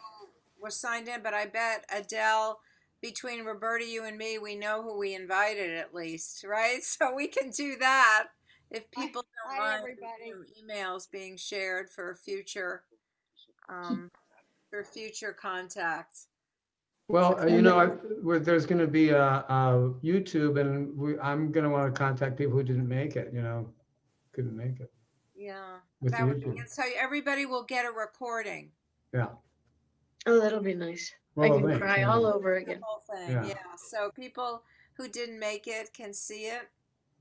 were signed in, but I bet Adele, between Roberta, you and me, we know who we invited at least, right? So we can do that if people don't mind emails being shared for future contact. Well, there's going to be a YouTube, and I'm going to want to contact people who didn't make it, couldn't make it. Yeah, With that would be YouTube. good. So everybody will get a recording. Yeah. Oh, that'll be nice. Well, I can thanks, cry yeah. all over The again. whole thing, Yeah. yeah. So people who didn't make it can see it.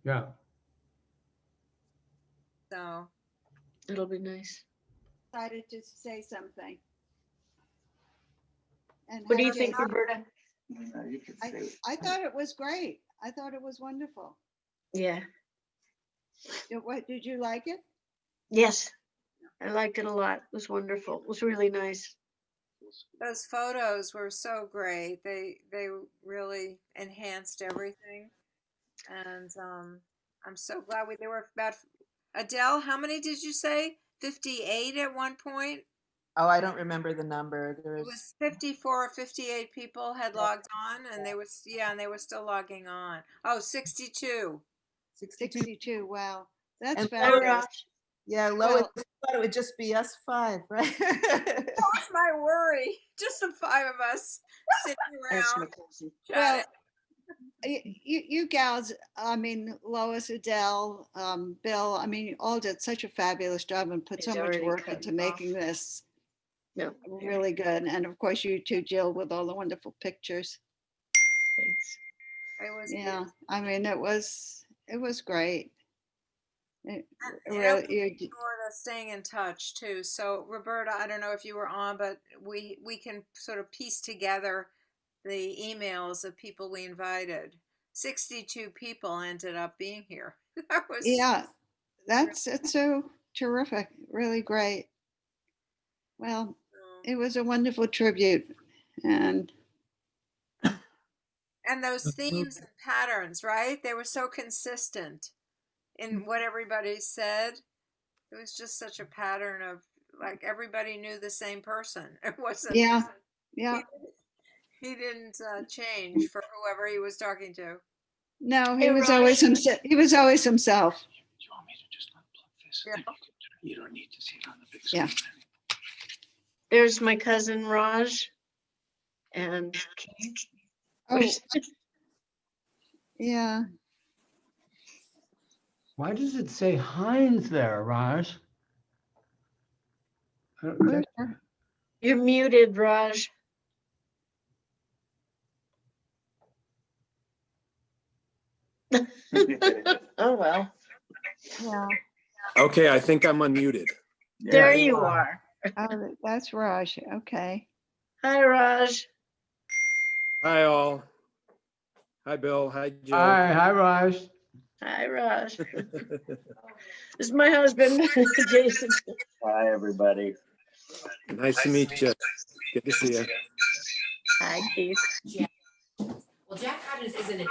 Yeah. So it'll be nice. Decided to say something. And What do you have think, Jason- Roberta? You can say it. I thought it was great. I thought it was wonderful. Yeah. What, did you like it? Yes. I liked it a lot. It was wonderful. It was really nice. those photos were so great. They really enhanced everything, and I'm so glad they were about. Adele, how many did you say? 58 at one point. Oh, I don't remember the number. It was 54 or 58 people had logged on, and they were still logging on. Oh, 62. 62. Wow. That's And fabulous. Yeah, Lois thought it would just be us 5, right? That was my worry. Just the 5 of us sitting around. Well, you gals, I mean, Lois, Adele, Bill, I mean, you all did such a fabulous job and put so much work into making this really good. And of course, you too, Jill, with all the wonderful pictures. Thanks. It was I mean, it was great. And I'm looking forward to staying in touch too. So Roberta, I don't know if you were on, but we can sort of piece together the emails of people we invited. 62 people ended up being here. That was it's so terrific, really great. Well, it was a wonderful tribute, and those themes and patterns, right? They were so consistent in what everybody said. It was just such a pattern of like everybody knew the same person. It wasn't. yeah. He didn't change for whoever he was talking to. No, he was always himself. He was always himself. Yeah. You don't need to see it on the big screen. Yeah. There's my cousin Raj and Keith. Oh. Yeah. Why does it say Heinz there, Raj? You're muted, Raj. Oh, well. Yeah. Okay, I think I'm unmuted. There you are. Oh, that's Raj. Okay. Hi, Raj. Hi, all. Hi, Bill. Hi, Jill. Hi, Raj. Hi, Raj. This is my husband, Jason. Hi, everybody. Nice to meet you. Good to see you. Hi, Keith. Yeah. Well, Jack Hodges isn't a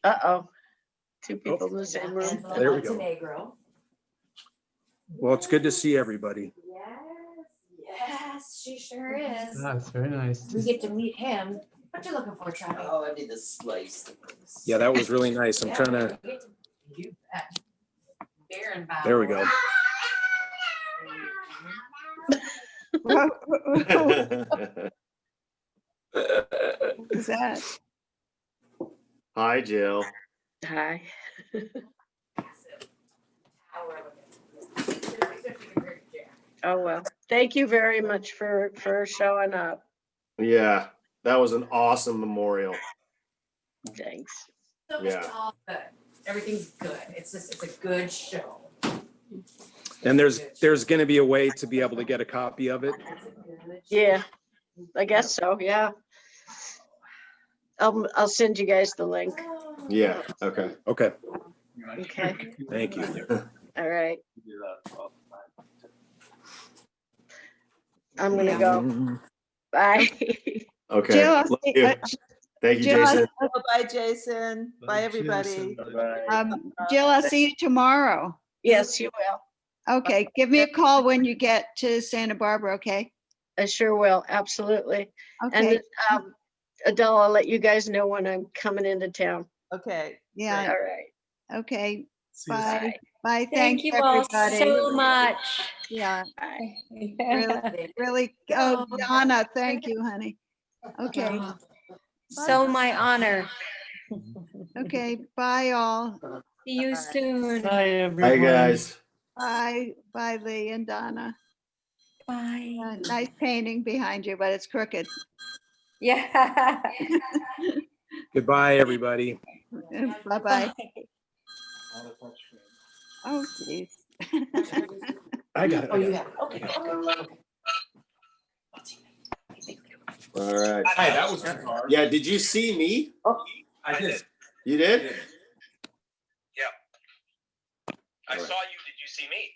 Uh-oh. Two people in the same room. There we go. Well, it's good to see everybody. Yes, she sure is. That's very nice. We get to meet him. What you looking for, Charlie? Oh, I need to slice. Yeah, that was really nice. I'm trying to. You bet. Bear and bow. There we go. Who's that? Hi, Jill. Hi. Oh, well, thank you very much for showing up. Yeah, that was an awesome memorial. Thanks. So Yeah. it's all good. Everything's good. It's a good show. And there's going to be a way to be able to get a copy of it. Yeah, I guess so. Yeah. I'll send you guys the link. Yeah. Okay. Okay. Okay. Thank you. All right. I'm gonna go. Bye. Okay. Jill, I'll Love see- you. Thank you, Jill, Jason. Bye, Jason. Bye, everybody. Jill, I'll see you tomorrow. Yes, you will. Okay, give me a call when you get to Santa Barbara, okay? I sure will. Absolutely. Okay. And Adele, I'll let you guys know when I'm coming into town. Okay. Yeah. All right. Okay. you Bye. soon. Bye. Thank Thanks, you all everybody. so much. Yeah. Bye. Really. Oh, Donna, thank you, honey. Okay. So my honor. Okay. Bye, all. See you soon. Hi, guys. Bye. Bye, Lee and Donna. Bye. Nice painting behind you, but it's crooked. Yeah. Goodbye, everybody. Bye-bye. Oh, geez. I got it. Oh, you have it. Okay. All right. Hi, that was hard. Yeah. Did you see me? Oh, I did. You did? Yeah. I saw you. Did you see me?